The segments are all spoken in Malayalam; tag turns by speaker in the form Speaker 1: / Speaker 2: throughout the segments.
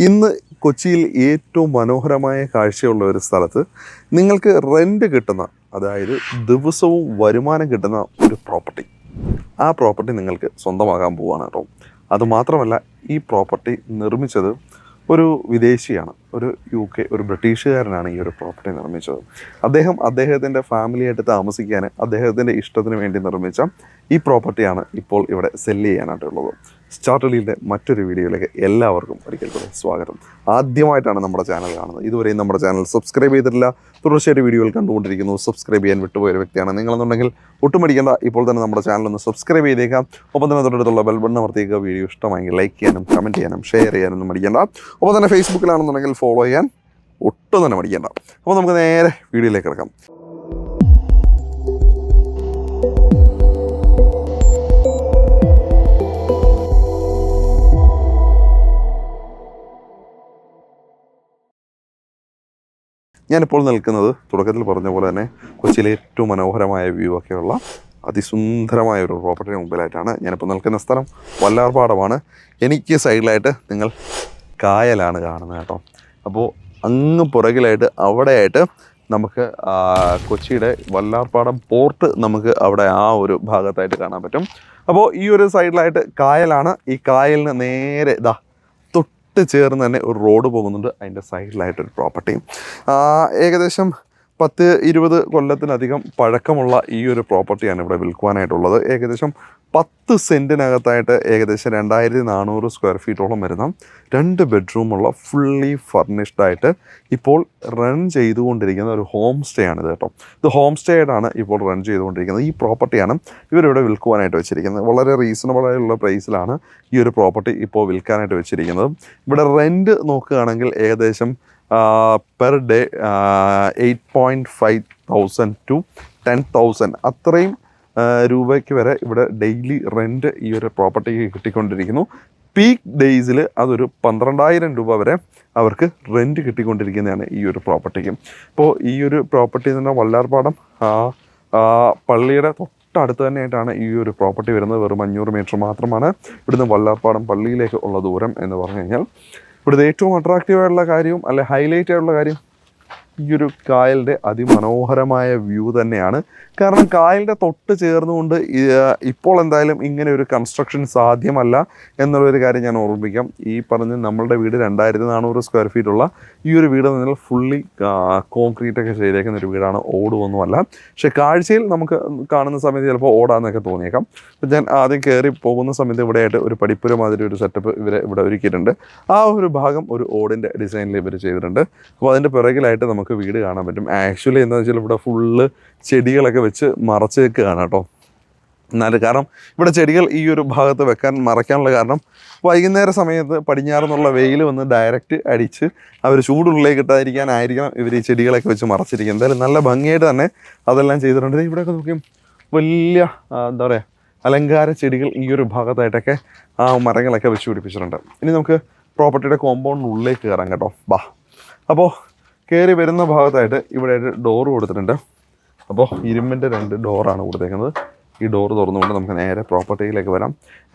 Speaker 1: ഇന്ന് കൊച്ചിയിൽ ഏറ്റവും മനോഹരമായ കാഴ്ചയുള്ള ഒരു സ്ഥലത്ത് നിങ്ങൾക്ക് റെൻ്റ് കിട്ടുന്ന, അതായത് ദിവസവും വരുമാനം കിട്ടുന്ന ഒരു പ്രോപ്പർട്ടി, ആ പ്രോപ്പർട്ടി നിങ്ങൾക്ക് സ്വന്തമാകാൻ പോവുകയാണ് കേട്ടോ. അതുമാത്രമല്ല, ഈ പ്രോപ്പർട്ടി നിർമ്മിച്ചത് ഒരു വിദേശിയാണ്, ഒരു UK, ഒരു ബ്രിട്ടീഷുകാരനാണ് ഈ ഒരു പ്രോപ്പർട്ടി നിർമ്മിച്ചത്. അദ്ദേഹത്തിൻ്റെ ഫാമിലിയായിട്ട് താമസിക്കാൻ അദ്ദേഹത്തിൻ്റെ ഇഷ്ടത്തിന് വേണ്ടി നിർമ്മിച്ച ഈ പ്രോപ്പർട്ടിയാണ് ഇപ്പോൾ ഇവിടെ സെല്ല് ചെയ്യാനായിട്ടുള്ളത്. സ്റ്റാർട്ടലിയുടെ മറ്റൊരു വീഡിയോയിലേക്ക് എല്ലാവർക്കും ഒരിക്കൽ കൂടെ സ്വാഗതം. ആദ്യമായിട്ടാണ് നമ്മുടെ ചാനൽ കാണുന്നത്, ഇതുവരെയും നമ്മുടെ ചാനൽ സബ്സ്ക്രൈബ് ചെയ്തിട്ടില്ല, തുടർച്ചയായിട്ട് വീഡിയോകൾ കണ്ടുകൊണ്ടിരിക്കുന്നു, സബ്സ്ക്രൈബ് ചെയ്യാൻ വിട്ടുപോയൊരു വ്യക്തിയാണ് നിങ്ങളെന്നുണ്ടെങ്കിൽ ഒട്ടും മടിക്കേണ്ട, ഇപ്പോൾ തന്നെ നമ്മുടെ ചാനലൊന്ന് സബ്സ്ക്രൈബ് ചെയ്തേക്കാം. ഒപ്പം തന്നെ തൊട്ടടുത്തുള്ള ബെൽ ബട്ടൺ അമർത്തിയേക്കുക. വീഡിയോ ഇഷ്ടമായെങ്കിൽ ലൈക്ക് ചെയ്യാനും കമൻറ്റ് ചെയ്യാനും ഷെയർ ചെയ്യാനൊന്നും മടിക്കേണ്ട. ഒപ്പം തന്നെ ഫേസ്ബുക്കിലാണെന്നുണ്ടെങ്കിൽ ഫോളോ ചെയ്യാൻ ഒട്ടും തന്നെ മടിക്കേണ്ട. അപ്പോൾ നമുക്ക് നേരെ വീഡിയോയിലേക്ക് കിടക്കാം. ഞാനിപ്പോൾ നിൽക്കുന്നത് തുടക്കത്തിൽ പറഞ്ഞ പോലെ തന്നെ കൊച്ചിയിലെ ഏറ്റവും മനോഹരമായ വ്യൂ ഒക്കെയുള്ള അതിസുന്ദരമായ ഒരു പ്രോപ്പർട്ടിയുടെ മുമ്പിലായിട്ടാണ് ഞാനിപ്പോൾ നിൽക്കുന്ന സ്ഥലം. വല്ലാർപാടമാണ്. എനിക്ക് സൈഡിലായിട്ട് നിങ്ങൾ കായലാണ് കാണുന്നത് കേട്ടോ. അപ്പോൾ അങ്ങ് പുറകിലായിട്ട് അവിടെയായിട്ട് നമുക്ക് കൊച്ചിയുടെ വല്ലാർപാടം പോർട്ട് നമുക്ക് അവിടെ ആ ഒരു ഭാഗത്തായിട്ട് കാണാൻ പറ്റും. അപ്പോൾ ഈ ഒരു സൈഡിലായിട്ട് കായലാണ്. ഈ കായലിന് നേരെ ചേർന്ന് തന്നെ ഒരു റോഡ് പോകുന്നുണ്ട്. അതിൻ്റെ സൈഡിലായിട്ടൊരു പ്രോപ്പർട്ടി, ഏകദേശം 10-20 കൊല്ലത്തിലധികം പഴക്കമുള്ള ഈ ഒരു പ്രോപ്പർട്ടിയാണ് ഇവിടെ വിൽക്കുവാനായിട്ടുള്ളത്. ഏകദേശം 10 സെൻറ്റിനകത്തായിട്ട് ഏകദേശം 2400 സ്ക്വയർ ഫീറ്റോളം വരുന്ന 2 ബെഡ്റൂമുള്ള ഫുള്ളി ഫർണിഷ്ഡായിട്ട് ഇപ്പോൾ റൺ ചെയ്തുകൊണ്ടിരിക്കുന്ന ഒരു ഹോം സ്റ്റേ ആണിത് കേട്ടോ. ഇത് ഹോം സ്റ്റേ ആയിട്ടാണ് ഇപ്പോൾ റൺ ചെയ്തുകൊണ്ടിരിക്കുന്നത്. ഈ പ്രോപ്പർട്ടിയാണ് ഇവരിവിടെ വിൽക്കുവാനായിട്ട് വെച്ചിരിക്കുന്നത്. വളരെ റീസണബിളായുള്ള പ്രൈസിലാണ് ഈ ഒരു പ്രോപ്പർട്ടി ഇപ്പോൾ വിൽക്കാനായിട്ട് വെച്ചിരിക്കുന്നത്. ഇവിടെ റെൻറ്റ് നോക്കുകയാണെങ്കിൽ ഏകദേശം പെർ ഡേ 8,500 to 10,000 അത്രയും രൂപയ്ക്ക് വരെ ഇവിടെ ഡെയിലി റെൻറ്റ് ഈ ഒരു പ്രോപ്പർട്ടിക്ക് കിട്ടിക്കൊണ്ടിരിക്കുന്നു. പീക്ക് ഡേയ്സിൽ അതൊരു 12,000 രൂപ വരെ അവർക്ക് റെൻറ്റ് കിട്ടിക്കൊണ്ടിരിക്കുന്നതാണ് ഈ ഒരു പ്രോപ്പർട്ടിക്ക്. ഇപ്പോൾ ഈ ഒരു പ്രോപ്പർട്ടി എന്ന് പറഞ്ഞാൽ വല്ലാർപാടം പള്ളിയുടെ തൊട്ടടുത്ത് തന്നെയായിട്ടാണ് ഈ ഒരു പ്രോപ്പർട്ടി വരുന്നത്. വെറും 500 മീറ്റർ മാത്രമാണ് ഇവിടുന്ന് വല്ലാർപാടം പള്ളിയിലേക്ക് ഉള്ള ദൂരം എന്ന് പറഞ്ഞു കഴിഞ്ഞാൽ. ഇവിടുത്തെ ഏറ്റവും അട്രാക്റ്റീവായിട്ടുള്ള കാര്യവും അല്ലെ ഹൈലൈറ്റ് ആയിട്ടുള്ള കാര്യം ഈ ഒരു കായലിൻ്റെ അതിമനോഹരമായ വ്യൂ തന്നെയാണ്. കാരണം കായലിൻ്റെ തൊട്ട് ചേർന്നുകൊണ്ട് ഇപ്പോൾ എന്തായാലും ഇങ്ങനെ ഒരു കൺസ്ട്രക്ഷൻ സാധ്യമല്ല എന്നുള്ളൊരു കാര്യം ഞാൻ ഓർമ്മിപ്പിക്കാം. ഈ പറഞ്ഞ് നമ്മളുടെ വീട് 2400 സ്ക്വയർ ഫീറ്റുള്ള ഈ ഒരു വീട് എന്ന് പറഞ്ഞാൽ ഫുള്ളി കോൺക്രീറ്റൊക്കെ ചെയ്തേക്കുന്ന ഒരു വീടാണ്, ഓടുമൊന്നുമല്ല. പക്ഷേ കാഴ്ചയിൽ നമുക്ക് കാണുന്ന സമയത്ത് ചിലപ്പോൾ ഓടാന്നൊക്കെ തോന്നിയേക്കാം. അപ്പം ഞാൻ ആദ്യം കയറി പോകുന്ന സമയത്ത് ഇവിടെയായിട്ട് ഒരു പടിപ്പുര മാതിരി ഒരു സെറ്റപ്പ് ഇവിടെ ഒരുക്കിയിട്ടുണ്ട്. ആ ഒരു ഭാഗം ഒരു ഓടിൻ്റെ ഡിസൈനിൽ ഇവർ ചെയ്തിട്ടുണ്ട്. അപ്പോൾ അതിൻ്റെ പിറകിലായിട്ട് നമുക്ക് വീട് കാണാൻ പറ്റും. ആക്ച്വലി എന്താണെന്ന് വെച്ചാൽ ഇവിടെ ഫുള്ള് ചെടികളൊക്കെ വെച്ച് മറച്ചേക്കുകയാണ് കേട്ടോ. എന്നാലും കാരണം ഇവിടെ ചെടികൾ ഈ ഒരു ഭാഗത്ത് മറയ്ക്കാനുള്ള കാരണം വൈകുന്നേര സമയത്ത് പടിഞ്ഞാറെന്നുള്ള വെയിൽ വന്ന് ഡയറക്റ്റ് അടിച്ച് അവർ ചൂടുള്ളിലേക്ക് ഇട്ടാതിരിക്കാനായിരിക്കണം ഇവർ ഈ ചെടികളൊക്കെ വെച്ച് മറച്ചിരിക്കുന്നത്. എന്തായാലും നല്ല ഭംഗിയായിട്ട് തന്നെ അതെല്ലാം ചെയ്തിട്ടുണ്ട്. ഇവിടെയൊക്കെ നോക്കിയും വലിയ എന്താ പറയുക അലങ്കാര ചെടികൾ ഈ ഒരു ഭാഗത്തായിട്ടൊക്കെ ആ മരങ്ങളൊക്കെ വെച്ച് പിടിപ്പിച്ചിട്ടുണ്ട്. ഇനി നമുക്ക് പ്രോപ്പർട്ടിയുടെ കോമ്പൗണ്ടിനുള്ളിലേക്ക് കയറാം കേട്ടോ. ബാ. അപ്പോൾ കയറി വരുന്ന ഭാഗത്തായിട്ട് ഇവിടെ ഡോറ് കൊടുത്തിട്ടുണ്ട്. അപ്പോൾ ഇരുമ്പിൻ്റെ 2 ഡോറാണ് കൊടുത്തേക്കുന്നത്. ഈ ഡോറ് തുറന്നുകൊണ്ട് നമുക്ക് നേരെ പ്രോപ്പർട്ടിയിലേക്ക് വരാം.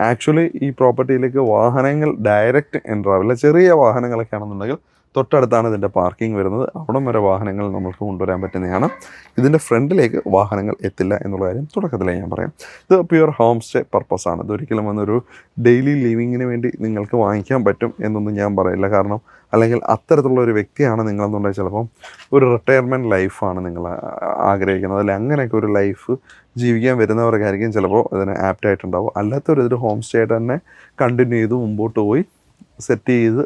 Speaker 1: ആക്ച്വലി ഈ പ്രോപ്പർട്ടിയിലേക്ക് വാഹനങ്ങൾ ഡയറക്റ്റ് എൻ്റർ ആവില്ല. ചെറിയ വാഹനങ്ങളൊക്കെ ആണെന്നുണ്ടെങ്കിൽ തൊട്ടടുത്താണ് ഇതിൻ്റെ പാർക്കിംഗ് വരുന്നത്. അവിടം വരെ വാഹനങ്ങൾ നമുക്ക് കൊണ്ടുവരാൻ പറ്റുന്നതാണ്. ഇതിൻ്റെ ഫ്രണ്ടിലേക്ക് വാഹനങ്ങൾ എത്തില്ല എന്നുള്ള കാര്യം തുടക്കത്തിലേ ഞാൻ പറയാം. ഇത് പ്യുവർ ഹോം സ്റ്റേ പർപ്പസാണ്. ഇതൊരിക്കലും വന്നൊരു ഡെയിലി ലിവിങ്ങിന് വേണ്ടി നിങ്ങൾക്ക് വാങ്ങിക്കാൻ പറ്റും എന്നൊന്നും ഞാൻ പറയില്ല. കാരണം അല്ലെങ്കിൽ അത്തരത്തിലുള്ള ഒരു വ്യക്തിയാണ് നിങ്ങളെന്നുണ്ടെങ്കിൽ ചിലപ്പം ഒരു റിട്ടയർമെൻറ്റ് ലൈഫാണ് നിങ്ങൾ ആഗ്രഹിക്കുന്നത്, അല്ലെങ്കിൽ അങ്ങനെയൊക്കെ ഒരു ലൈഫ് ജീവിക്കാൻ വരുന്നവർക്കായിരിക്കും ചിലപ്പോൾ ഇതിന് ആപ്റ്റായിട്ടുണ്ടാവും. അല്ലാത്തൊരു ഹോം സ്റ്റേ ആയിട്ട് തന്നെ കണ്ടിന്യൂ ചെയ്ത് മുമ്പോട്ട് പോയി സെറ്റ് ചെയ്ത്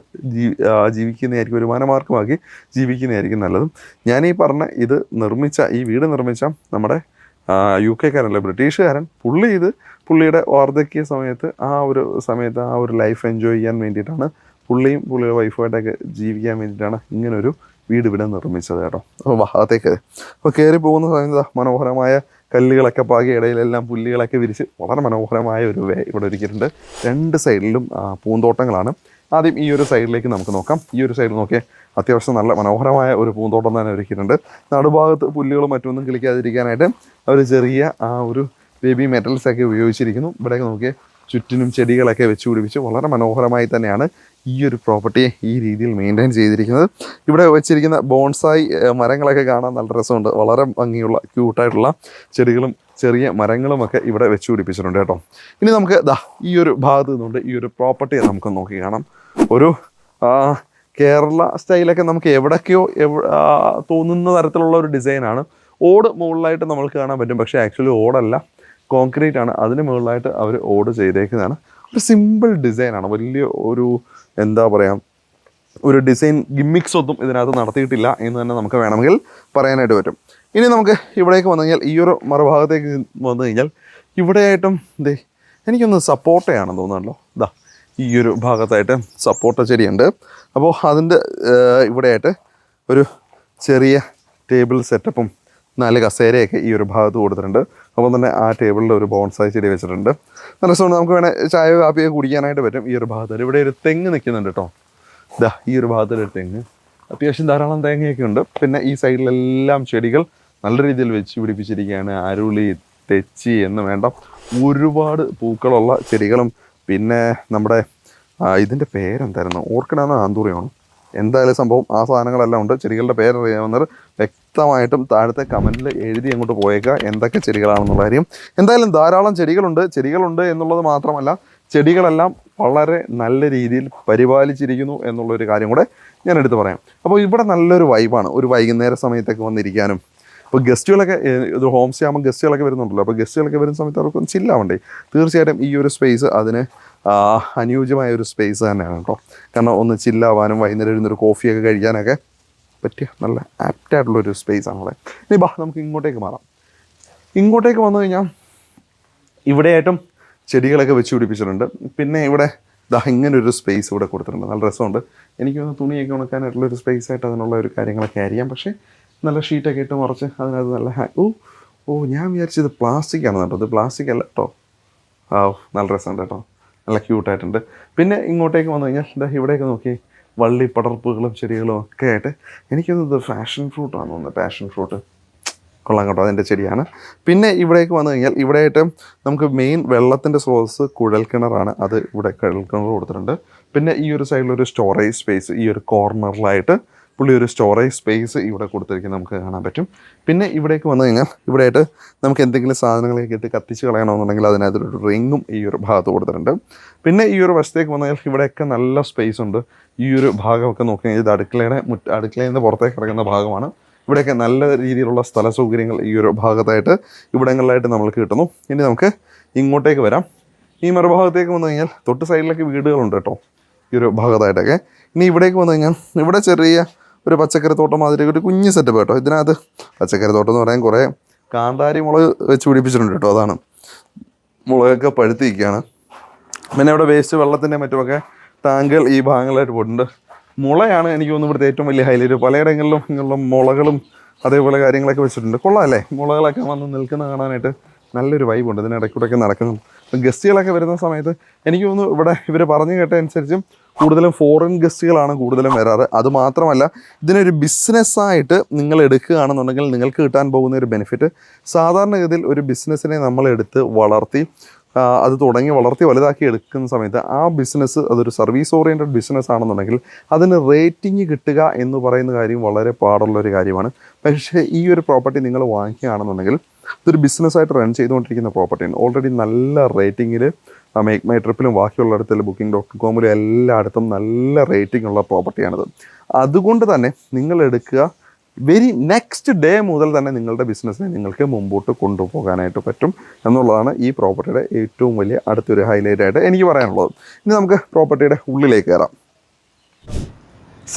Speaker 1: ജീവിക്കുന്നതായിരിക്കും, വരുമാനമാർഗമാക്കി ജീവിക്കുന്നതായിരിക്കും നല്ലതും. ഞാനീ പറഞ്ഞ ഈ വീട് നിർമ്മിച്ച നമ്മുടെ UK ബ്രിട്ടീഷുകാരൻ പുള്ളിയുടെ വാർദ്ധക്യ സമയത്ത് ആ ഒരു ലൈഫ് എൻജോയ് ചെയ്യാൻ വേണ്ടിയിട്ടാണ് പുള്ളിയുടെ വൈഫായിട്ടൊക്കെ ജീവിക്കാൻ വേണ്ടിയിട്ടാണ് ഇങ്ങനൊരു വീട് ഇവിടെ നിർമ്മിച്ചത് കേട്ടോ. അപ്പോൾ ഭാഗത്തേക്ക് അപ്പോൾ കയറി പോകുന്ന സമയത്ത് മനോഹരമായ കല്ലുകളൊക്കെ പാകി ഇടയിലെല്ലാം പുല്ലുകളൊക്കെ വിരിച്ച് വളരെ മനോഹരമായ ഒരു ഇവിടെ ഒരുക്കിയിട്ടുണ്ട്. 2 സൈഡിലും പൂന്തോട്ടങ്ങളാണ്. ആദ്യം ഈ ഒരു സൈഡിലേക്ക് നമുക്ക് നോക്കാം. ഈ ഒരു സൈഡ് നോക്കിയാൽ അത്യാവശ്യം നല്ല മനോഹരമായ ഒരു പൂന്തോട്ടം തന്നെ ഒരുക്കിയിട്ടുണ്ട്. നടുഭാഗത്ത് പുല്ലുകളും മറ്റൊന്നും കിളിക്കാതിരിക്കാനായിട്ട് അവർ ചെറിയ ഒരു ബേബി മെറ്റൽസൊക്കെ ഉപയോഗിച്ചിരിക്കുന്നു. ഇവിടെയൊക്കെ നോക്കിയാൽ ചുറ്റിനും ചെടികളൊക്കെ വെച്ച് പിടിപ്പിച്ച് വളരെ മനോഹരമായി തന്നെയാണ് ഈ ഒരു പ്രോപ്പർട്ടിയെ ഈ രീതിയിൽ മെയിൻറ്റെയിൻ ചെയ്തിരിക്കുന്നത്. ഇവിടെ വെച്ചിരിക്കുന്ന ബോൺസായി മരങ്ങളൊക്കെ കാണാൻ നല്ല രസമുണ്ട്. വളരെ ഭംഗിയുള്ള ക്യൂട്ടായിട്ടുള്ള ചെടികളും ചെറിയ മരങ്ങളുമൊക്കെ ഇവിടെ വെച്ച് പിടിപ്പിച്ചിട്ടുണ്ട് കേട്ടോ. ഇനി നമുക്ക് ഈ ഒരു ഭാഗത്ത് നിന്നുകൊണ്ട് ഈ ഒരു പ്രോപ്പർട്ടിയെ നമുക്ക് നോക്കി കാണാം. ഒരു കേരള സ്റ്റൈലൊക്കെ നമുക്ക് എവിടൊക്കെയോ തോന്നുന്ന തരത്തിലുള്ള ഒരു ഡിസൈനാണ്. ഓട് മുകളിലായിട്ട് നമുക്ക് കാണാൻ പറ്റും, പക്ഷേ ആക്ച്വലി ഓടല്ല, കോൺക്രീറ്റ് ആണ്. അതിന് മുകളിലായിട്ട് അവർ ഓട് ചെയ്തേക്കുന്നതാണ്. ഒരു സിമ്പിൾ ഡിസൈനാണ്. വലിയ ഒരു എന്താ പറയുക, ഒരു ഡിസൈൻ ഗിമ്മിക്സ് ഒന്നും ഇതിനകത്ത് നടത്തിയിട്ടില്ല എന്ന് തന്നെ നമുക്ക് വേണമെങ്കിൽ പറയാനായിട്ട് പറ്റും. ഇനി നമുക്ക് ഇവിടേക്ക് വന്നു കഴിഞ്ഞാൽ, ഈ ഒരു മറുഭാഗത്തേക്ക് വന്നു കഴിഞ്ഞാൽ ഇവിടെയായിട്ടും എനിക്കൊന്ന് സപ്പോർട്ടയാണെന്ന് തോന്നുന്നല്ലോ. ഈ ഒരു ഭാഗത്തായിട്ട് സപ്പോർട്ട ചെടിയുണ്ട്. അപ്പോൾ അതിൻ്റെ ഇവിടെയായിട്ട് ഒരു ചെറിയ ടേബിൾ സെറ്റപ്പും 4 കസേരയൊക്കെ ഈ ഒരു ഭാഗത്ത് കൊടുത്തിട്ടുണ്ട്. അപ്പോൾ തന്നെ ആ ടേബിളിൽ ഒരു ബോൺസായി ചെടി വെച്ചിട്ടുണ്ട്. നല്ല രസമുണ്ട്. നമുക്ക് വേണേൽ ചായയോ കാപ്പിയോ കുടിക്കാനായിട്ട് പറ്റും. ഈ ഒരു ഭാഗത്ത് ഇവിടെ ഒരു തെങ്ങ് നിൽക്കുന്നുണ്ട് കേട്ടോ. ഈ ഒരു ഭാഗത്തൊരു തെങ്ങ്, അത്യാവശ്യം ധാരാളം തേങ്ങയൊക്കെ ഉണ്ട്. പിന്നെ ഈ സൈഡിലെല്ലാം ചെടികൾ നല്ല രീതിയിൽ വെച്ച് പിടിപ്പിച്ചിരിക്കുകയാണ്. അരുളി, തെച്ചി എന്ന് വേണ്ട ഒരുപാട് പൂക്കളുള്ള ചെടികളും, പിന്നെ നമ്മുടെ ഇതിൻ്റെ പേരെന്തായിരുന്നു, ഓർക്കിഡാണോ ആന്തൂറിയാണോ, എന്തായാലും സംഭവം ആ സാധനങ്ങളെല്ലാം ഉണ്ട്. ചെടികളുടെ പേരറിയാവുന്നവർ വ്യക്തമായിട്ടും താഴത്തെ കമൻറ്റിൽ എഴുതി അങ്ങോട്ട് പോയേക്കുക എന്തൊക്കെ ചെടികളാണെന്നുള്ള കാര്യം. എന്തായാലും ധാരാളം ചെടികളുണ്ട് എന്നുള്ളത് മാത്രമല്ല, ചെടികളെല്ലാം വളരെ നല്ല രീതിയിൽ പരിപാലിച്ചിരിക്കുന്നു എന്നുള്ളൊരു കാര്യം കൂടെ ഞാൻ എടുത്ത് പറയാം. അപ്പോൾ ഇവിടെ നല്ലൊരു വൈബാണ്. ഒരു വൈകുന്നേര സമയത്തൊക്കെ വന്നിരിക്കാനും, ഇപ്പോൾ ഗസ്റ്റുകളൊക്കെ, ഇത് ഹോം സ്റ്റേ ആകുമ്പോൾ ഗസ്റ്റുകളൊക്കെ വരുന്നുണ്ടല്ലോ. അപ്പോൾ ഗസ്റ്റുകളൊക്കെ വരുന്ന സമയത്ത് അവർക്കൊന്ന് ചില്ലാവണ്ടേ, തീർച്ചയായിട്ടും ഈ ഒരു സ്പേസ് അതിന് അനുയോജ്യമായ ഒരു സ്പേസ് തന്നെയാണ് കേട്ടോ. കാരണം ഒന്ന് ചില്ലാവാനും വൈകുന്നേരം ഇരുന്നൊരു കോഫിയൊക്കെ കഴിക്കാനൊക്കെ പറ്റിയ നല്ല ആപ്റ്റായിട്ടുള്ളൊരു സ്പേസ് ആണല്ലേ. ഇനി നമുക്ക് ഇങ്ങോട്ടേക്ക് മാറാം. ഇങ്ങോട്ടേക്ക് വന്നു കഴിഞ്ഞാൽ ഇവിടെയായിട്ടും ചെടികളൊക്കെ വെച്ച് പിടിപ്പിച്ചിട്ടുണ്ട്. പിന്നെ ഇവിടെ ഇങ്ങനൊരു സ്പേസ് ഇവിടെ കൊടുത്തിട്ടുണ്ട്. നല്ല രസമുണ്ട്. എനിക്കൊന്ന് തുണിയൊക്കെ ഉണക്കാനായിട്ടുള്ളൊരു സ്പേസ് ആയിട്ട് അതിനുള്ള ഒരു കാര്യങ്ങളൊക്കെ അറിയാം. പക്ഷേ നല്ല ഷീറ്റൊക്കെ ഇട്ട് മറിച്ച് അതിനകത്ത് നല്ല ഞാൻ വിചാരിച്ചത് പ്ലാസ്റ്റിക് ആണ് കേട്ടോ. ഇത് പ്ലാസ്റ്റിക് അല്ല കേട്ടോ. നല്ല രസമുണ്ട് കേട്ടോ, നല്ല ക്യൂട്ടായിട്ടുണ്ട്. പിന്നെ ഇങ്ങോട്ടേക്ക് വന്നു കഴിഞ്ഞാൽ ഇവിടെയൊക്കെ നോക്കി വള്ളി പടർപ്പുകളും ചെടികളും ഒക്കെ ആയിട്ട് എനിക്കൊന്നത് ഫാഷൻ ഫ്രൂട്ടാണെന്ന് തോന്നുന്നത്. പാഷൻ ഫ്രൂട്ട് കൊള്ളാം കേട്ടോ, അതിൻ്റെ ചെടിയാണ്. പിന്നെ ഇവിടേക്ക് വന്നു കഴിഞ്ഞാൽ ഇവിടെയായിട്ട് നമുക്ക് മെയിൻ വെള്ളത്തിൻ്റെ സ്രോതസ് കുഴൽക്കിണറാണ്. അത് ഇവിടെ കുഴൽക്കിണർ കൊടുത്തിട്ടുണ്ട്. പിന്നെ ഈ ഒരു സൈഡിലൊരു സ്റ്റോറേജ് സ്പേസ്, ഈ ഒരു കോർണറിലായിട്ട് പുള്ളി ഒരു സ്റ്റോറേജ് സ്പേസ് ഇവിടെ കൊടുത്തിരിക്കുന്നത് നമുക്ക് കാണാൻ പറ്റും. പിന്നെ ഇവിടേക്ക് വന്നു കഴിഞ്ഞാൽ ഇവിടെയായിട്ട് നമുക്ക് എന്തെങ്കിലും സാധനങ്ങളൊക്കെ ഇട്ട് കത്തിച്ച് കളയണമെന്നുണ്ടെങ്കിൽ അതിനകത്തൊരു റിങ്ങും ഈ ഒരു ഭാഗത്ത് കൊടുത്തിട്ടുണ്ട്. പിന്നെ ഈ ഒരു വശത്തേക്ക് വന്നു കഴിഞ്ഞാൽ ഇവിടെയൊക്കെ നല്ല സ്പേസ് ഉണ്ട്. ഈ ഒരു ഭാഗമൊക്കെ നോക്കി കഴിഞ്ഞാൽ ഇത് അടുക്കളയിൽ നിന്ന് പുറത്തേക്ക് ഇറങ്ങുന്ന ഭാഗമാണ്. ഇവിടെയൊക്കെ നല്ല രീതിയിലുള്ള സ്ഥല സൗകര്യങ്ങൾ ഈ ഒരു ഭാഗത്തായിട്ട് ഇവിടങ്ങളിലായിട്ട് നമ്മൾക്ക് കിട്ടുന്നു. ഇനി നമുക്ക് ഇങ്ങോട്ടേക്ക് വരാം. ഈ മറുഭാഗത്തേക്ക് വന്നു കഴിഞ്ഞാൽ തൊട്ട് സൈഡിലൊക്കെ വീടുകളുണ്ട് കേട്ടോ, ഈ ഒരു ഭാഗത്തായിട്ടൊക്കെ. ഇനി ഇവിടേക്ക് വന്നു കഴിഞ്ഞാൽ ഇവിടെ ചെറിയ ഒരു പച്ചക്കറി തോട്ടം മാതിരി ഒരു കുഞ്ഞ് സെറ്റപ്പ് കേട്ടോ. ഇതിനകത്ത് പച്ചക്കറി തോട്ടം എന്ന് പറയാൻ കുറേ കാന്താരി മുളക് വെച്ച് പിടിപ്പിച്ചിട്ടുണ്ട് കേട്ടോ. അതാണ് മുളകൊക്കെ പഴുത്തിരിക്കുകയാണ്. പിന്നെ ഇവിടെ വേസ്റ്റ് വെള്ളത്തിൻ്റെ മറ്റുമൊക്കെ ടാങ്കുകൾ ഈ ഭാഗങ്ങളായിട്ട് പോയിട്ടുണ്ട്. മുളയാണ് എനിക്ക് തോന്നുന്നു ഇവിടുത്തെ ഏറ്റവും വലിയ ഹൈലൈറ്റ്. പലയിടങ്ങളിലും ഇങ്ങനെയുള്ള മുളകളും അതേപോലെ കാര്യങ്ങളൊക്കെ വെച്ചിട്ടുണ്ട്. കൊള്ളാമല്ലേ, മുളകളൊക്കെ വന്ന് നിൽക്കുന്ന കാണാനായിട്ട് നല്ലൊരു വൈബുണ്ട്. ഇതിനിടയ്ക്കൂടെയൊക്കെ നടക്കുന്നു. ഗസ്റ്റുകളൊക്കെ വരുന്ന സമയത്ത് എനിക്ക് തോന്നുന്നു ഇവിടെ ഇവർ പറഞ്ഞു കേട്ട അനുസരിച്ചും കൂടുതലും ഫോറിൻ ഗസ്റ്റുകളാണ് കൂടുതലും വരാറ്. അതുമാത്രമല്ല, ഇതിനൊരു ബിസിനസ്സായിട്ട് നിങ്ങൾ എടുക്കുകയാണെന്നുണ്ടെങ്കിൽ നിങ്ങൾക്ക് കിട്ടാൻ പോകുന്ന ഒരു ബെനിഫിറ്റ്, സാധാരണഗതിയിൽ ഒരു ബിസിനസ്സിനെ നമ്മളെടുത്ത് വളർത്തി അത് തുടങ്ങി വളർത്തി വലുതാക്കി എടുക്കുന്ന സമയത്ത് ആ ബിസിനസ് അതൊരു സർവീസ് ഓറിയൻറ്റഡ് ബിസിനസ് ആണെന്നുണ്ടെങ്കിൽ അതിന് റേറ്റിംഗ് കിട്ടുക എന്ന് പറയുന്ന കാര്യം വളരെ പാടുള്ളൊരു കാര്യമാണ്. പക്ഷേ ഈ ഒരു പ്രോപ്പർട്ടി നിങ്ങൾ വാങ്ങിക്കുകയാണെന്നുണ്ടെങ്കിൽ ഇതൊരു ബിസിനസ്സായിട്ട് റൺ ചെയ്തുകൊണ്ടിരിക്കുന്ന പ്രോപ്പർട്ടിയാണ്. ഓൾറെഡി നല്ല റേറ്റിങ്ങിൽ മേക്ക് മൈ ട്രിപ്പിലും ബാക്കിയുള്ളിടത്തിലും booking.com എല്ലായിടത്തും നല്ല റേറ്റിംഗ് ഉള്ള പ്രോപ്പർട്ടിയാണിത്. അതുകൊണ്ട് തന്നെ നിങ്ങൾ എടുക്കുക, വെരി നെക്സ്റ്റ് ഡേ മുതൽ തന്നെ നിങ്ങളുടെ ബിസിനസ്സിനെ നിങ്ങൾക്ക് മുമ്പോട്ട് കൊണ്ടുപോകാനായിട്ട് പറ്റും എന്നുള്ളതാണ് ഈ പ്രോപ്പർട്ടിയുടെ ഏറ്റവും വലിയ അടുത്തൊരു ഹൈലൈറ്റ് ആയിട്ട് എനിക്ക് പറയാനുള്ളത്. ഇനി നമുക്ക് പ്രോപ്പർട്ടിയുടെ ഉള്ളിലേക്ക് കയറാം.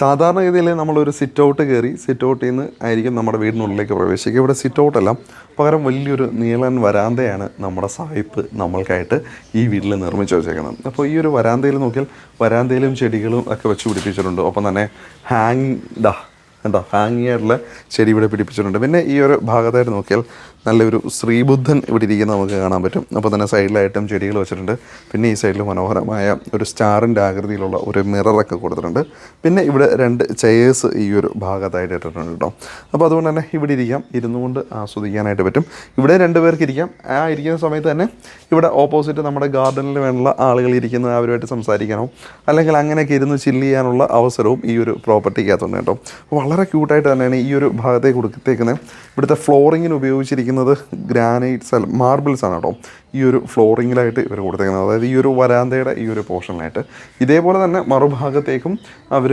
Speaker 1: സാധാരണഗതിയിൽ നമ്മളൊരു സിറ്റ് ഔട്ട് കയറി സിറ്റ് ഔട്ടിൽ നിന്ന് ആയിരിക്കും നമ്മുടെ വീടിനുള്ളിലേക്ക് പ്രവേശിക്കുക. ഇവിടെ സിറ്റ് ഔട്ടെല്ലാം പകരം വലിയൊരു നീളൻ വരാന്തയാണ് നമ്മുടെ സായിപ്പ് നമ്മൾക്കായിട്ട് ഈ വീട്ടിൽ നിർമ്മിച്ച് വെച്ചേക്കുന്നത്. അപ്പോൾ ഈ ഒരു വരാന്തയിൽ നോക്കിയാൽ വരാന്തയിലും ചെടികളും ഒക്കെ വെച്ച് പിടിപ്പിച്ചിട്ടുണ്ട്. ഒപ്പം തന്നെ ഹാങ്ങിങ് ആയിട്ടുള്ള ചെടി ഇവിടെ പിടിപ്പിച്ചിട്ടുണ്ട്. പിന്നെ ഈ ഒരു ഭാഗത്തായിട്ട് നോക്കിയാൽ നല്ലൊരു ശ്രീബുദ്ധൻ ഇവിടെ ഇരിക്കുന്നത് നമുക്ക് കാണാൻ പറ്റും. അപ്പോൾ തന്നെ സൈഡിലായിട്ടും ചെടികൾ വെച്ചിട്ടുണ്ട്. പിന്നെ ഈ സൈഡിൽ മനോഹരമായ ഒരു സ്റ്റാറിൻ്റെ ആകൃതിയിലുള്ള ഒരു മിററൊക്കെ കൊടുത്തിട്ടുണ്ട്. പിന്നെ ഇവിടെ 2 ചെയേഴ്സ് ഈ ഒരു ഭാഗത്തായിട്ട് ഇട്ടിട്ടുണ്ട് കേട്ടോ. അപ്പോൾ അതുകൊണ്ട് തന്നെ ഇവിടെ ഇരിക്കാം, ഇരുന്നുകൊണ്ട് ആസ്വദിക്കാനായിട്ട് പറ്റും. ഇവിടെ 2 പേർക്ക് ഇരിക്കാം. ആ ഇരിക്കുന്ന സമയത്ത് തന്നെ ഇവിടെ ഓപ്പോസിറ്റ് നമ്മുടെ ഗാർഡനിൽ വേണ്ട ആളുകൾ ഇരിക്കുന്നത് അവരുമായിട്ട് സംസാരിക്കാനോ അല്ലെങ്കിൽ അങ്ങനെയൊക്കെ ഇരുന്ന് ചില്ല് ചെയ്യാനുള്ള അവസരവും ഈ ഒരു പ്രോപ്പർട്ടിക്കകത്തുണ്ട് കേട്ടോ. വളരെ ക്യൂട്ടായിട്ട് തന്നെയാണ് ഈ ഒരു ഭാഗത്തേക്ക് കൊടുത്തേക്കുന്നത്. ഇവിടുത്തെ ഫ്ലോറിങ്ങിന് ഉപയോഗിച്ചിരിക്കുന്നത് ഗ്രാനൈറ്റ്സ് അല്ല മാർബിൾസ് ആണ് കേട്ടോ ഈ ഒരു ഫ്ലോറിങ്ങിലായിട്ട് ഇവർ കൊടുത്തേക്കുന്നത്. അതായത് ഈ ഒരു വരാന്തയുടെ ഈ ഒരു പോർഷനിലായിട്ട്. ഇതേപോലെ തന്നെ മറുഭാഗത്തേക്കും അവർ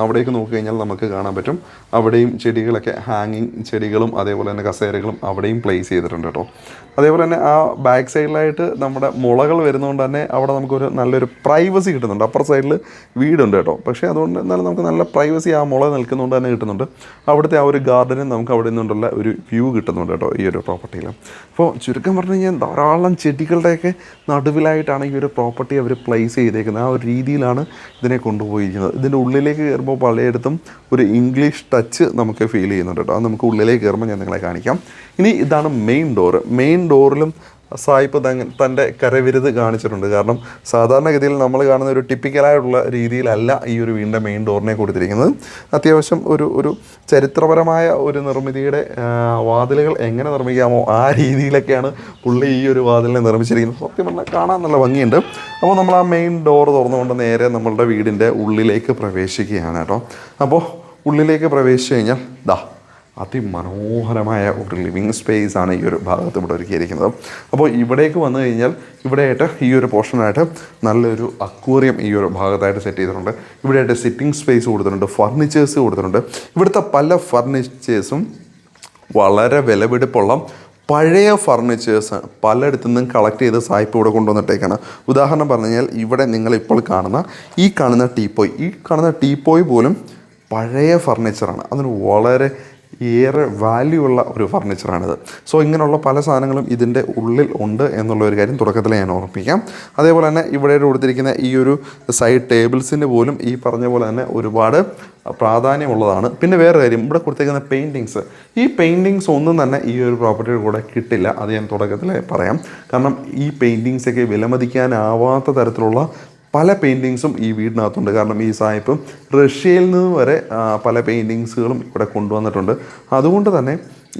Speaker 1: അവിടേക്ക് നോക്കിക്കഴിഞ്ഞാൽ നമുക്ക് കാണാൻ പറ്റും. അവിടെയും ചെടികളൊക്കെ ഹാങ്ങിങ് ചെടികളും അതേപോലെ തന്നെ കസേരകളും അവിടെയും പ്ലേസ് ചെയ്തിട്ടുണ്ട് കേട്ടോ. അതേപോലെ തന്നെ ആ ബാക്ക് സൈഡിലായിട്ട് നമ്മുടെ മുളകൾ വരുന്നതുകൊണ്ട് തന്നെ അവിടെ നമുക്കൊരു നല്ലൊരു പ്രൈവസി കിട്ടുന്നുണ്ട്. അപ്പുറ സൈഡിൽ വീടുണ്ട് കേട്ടോ. പക്ഷേ അതുകൊണ്ട് എന്നാലും നമുക്ക് നല്ല പ്രൈവസി ആ മുള നിൽക്കുന്നതുകൊണ്ട് തന്നെ കിട്ടുന്നുണ്ട്. അവിടുത്തെ ആ ഒരു ഗാർഡനും നമുക്ക് അവിടെ നിന്നുള്ള ഒരു വ്യൂ കിട്ടുന്നുണ്ട് കേട്ടോ ഈ ഒരു പ്രോപ്പർട്ടിയിൽ. അപ്പോൾ ചുരുക്കം പറഞ്ഞു കഴിഞ്ഞാൽ ധാരാളം ചെടികളുടെയൊക്കെ നടുവിലായിട്ടാണ് ഈ ഒരു പ്രോപ്പർട്ടി അവർ പ്ലേസ് ചെയ്തേക്കുന്നത്. ആ ഒരു രീതിയിലാണ് ഇതിനെ കൊണ്ടുപോയിരിക്കുന്നത്. ഇതിൻ്റെ ഉള്ളിലേക്ക് കയറുമ്പോൾ പലയിടത്തും ഒരു ഇംഗ്ലീഷ് ടച്ച് നമുക്ക് ഫീൽ ചെയ്യുന്നുണ്ട് കേട്ടോ. അത് നമുക്ക് ഉള്ളിലേക്ക് കയറുമ്പോൾ ഞാൻ നിങ്ങളെ കാണിക്കാം. ഇനി ഇതാണ് മെയിൻ ഡോറ്. മെയിൻ ഡോറിലും സായിപ്പ് തൻ്റെ കരവിരുത് കാണിച്ചിട്ടുണ്ട്. കാരണം സാധാരണഗതിയിൽ നമ്മൾ കാണുന്ന ഒരു ടിപ്പിക്കലായിട്ടുള്ള രീതിയിലല്ല ഈ ഒരു വീടിൻ്റെ മെയിൻ ഡോറിനെ കൊടുത്തിരിക്കുന്നത്. അത്യാവശ്യം ഒരു ചരിത്രപരമായ ഒരു നിർമ്മിതിയുടെ വാതിലുകൾ എങ്ങനെ നിർമ്മിക്കാമോ ആ രീതിയിലൊക്കെയാണ് പുള്ളി ഈ ഒരു വാതിലിനെ നിർമ്മിച്ചിരിക്കുന്നത്. സത്യം പറഞ്ഞാൽ കാണാൻ നല്ല ഭംഗിയുണ്ട്. അപ്പോൾ നമ്മൾ ആ മെയിൻ ഡോർ തുറന്നുകൊണ്ട് നേരെ നമ്മളുടെ വീടിൻ്റെ ഉള്ളിലേക്ക് പ്രവേശിക്കുകയാണ് കേട്ടോ. അപ്പോൾ ഉള്ളിലേക്ക് പ്രവേശിച്ച് കഴിഞ്ഞാൽ അതിമനോഹരമായ ഒരു ലിവിങ് സ്പേസ് ആണ് ഈ ഒരു ഭാഗത്ത് ഇവിടെ ഒരുക്കിയിരിക്കുന്നത്. അപ്പോൾ ഇവിടേക്ക് വന്നു കഴിഞ്ഞാൽ ഇവിടെയായിട്ട് ഈ ഒരു പോർഷനായിട്ട് നല്ലൊരു അക്വേറിയം ഈ ഒരു ഭാഗത്തായിട്ട് സെറ്റ് ചെയ്തിട്ടുണ്ട്. ഇവിടെയായിട്ട് സിറ്റിംഗ് സ്പേസ് കൊടുത്തിട്ടുണ്ട്, ഫർണിച്ചേഴ്സ് കൊടുത്തിട്ടുണ്ട്. ഇവിടുത്തെ പല ഫർണിച്ചേഴ്സും വളരെ വിലപിടിപ്പുള്ള പഴയ ഫർണിച്ചേഴ്സ് പലയിടത്തു നിന്നും കളക്ട് ചെയ്ത് സായിപ്പ് ഇവിടെ കൊണ്ടുവന്നിട്ടേക്കാണ്. ഉദാഹരണം പറഞ്ഞു കഴിഞ്ഞാൽ ഇവിടെ നിങ്ങളിപ്പോൾ കാണുന്ന ടീപ്പോയ് പോലും പഴയ ഫർണിച്ചറാണ്. അതിന് വളരെ ഏറെ വാല്യൂ ഉള്ള ഒരു ഫർണിച്ചറാണിത്. സോ ഇങ്ങനെയുള്ള പല സാധനങ്ങളും ഇതിൻ്റെ ഉള്ളിൽ ഉണ്ട് എന്നുള്ളൊരു കാര്യം തുടക്കത്തിൽ ഞാൻ ഓർമ്മിപ്പിക്കാം. അതേപോലെ തന്നെ ഇവിടെ കൊടുത്തിരിക്കുന്ന ഈ ഒരു സൈഡ് ടേബിൾസിന് പോലും ഈ പറഞ്ഞ പോലെ തന്നെ ഒരുപാട് പ്രാധാന്യമുള്ളതാണ്. പിന്നെ വേറെ കാര്യം, ഇവിടെ കൊടുത്തേക്കുന്ന പെയിൻറ്റിങ്സ്, ഈ പെയിൻറ്റിങ്സ് ഒന്നും തന്നെ ഈ ഒരു പ്രോപ്പർട്ടിയുടെ കൂടെ കിട്ടില്ല. അത് ഞാൻ തുടക്കത്തിൽ പറയാം. കാരണം ഈ പെയിൻറ്റിങ്സൊക്കെ വിലമതിക്കാനാവാത്ത തരത്തിലുള്ള പല പെയിൻറ്റിങ്സും ഈ വീടിനകത്തുണ്ട്. കാരണം ഈ സായിപ്പ് റഷ്യയിൽ നിന്ന് വരെ പല പെയിൻറ്റിങ്സുകളും ഇവിടെ കൊണ്ടുവന്നിട്ടുണ്ട്. അതുകൊണ്ട് തന്നെ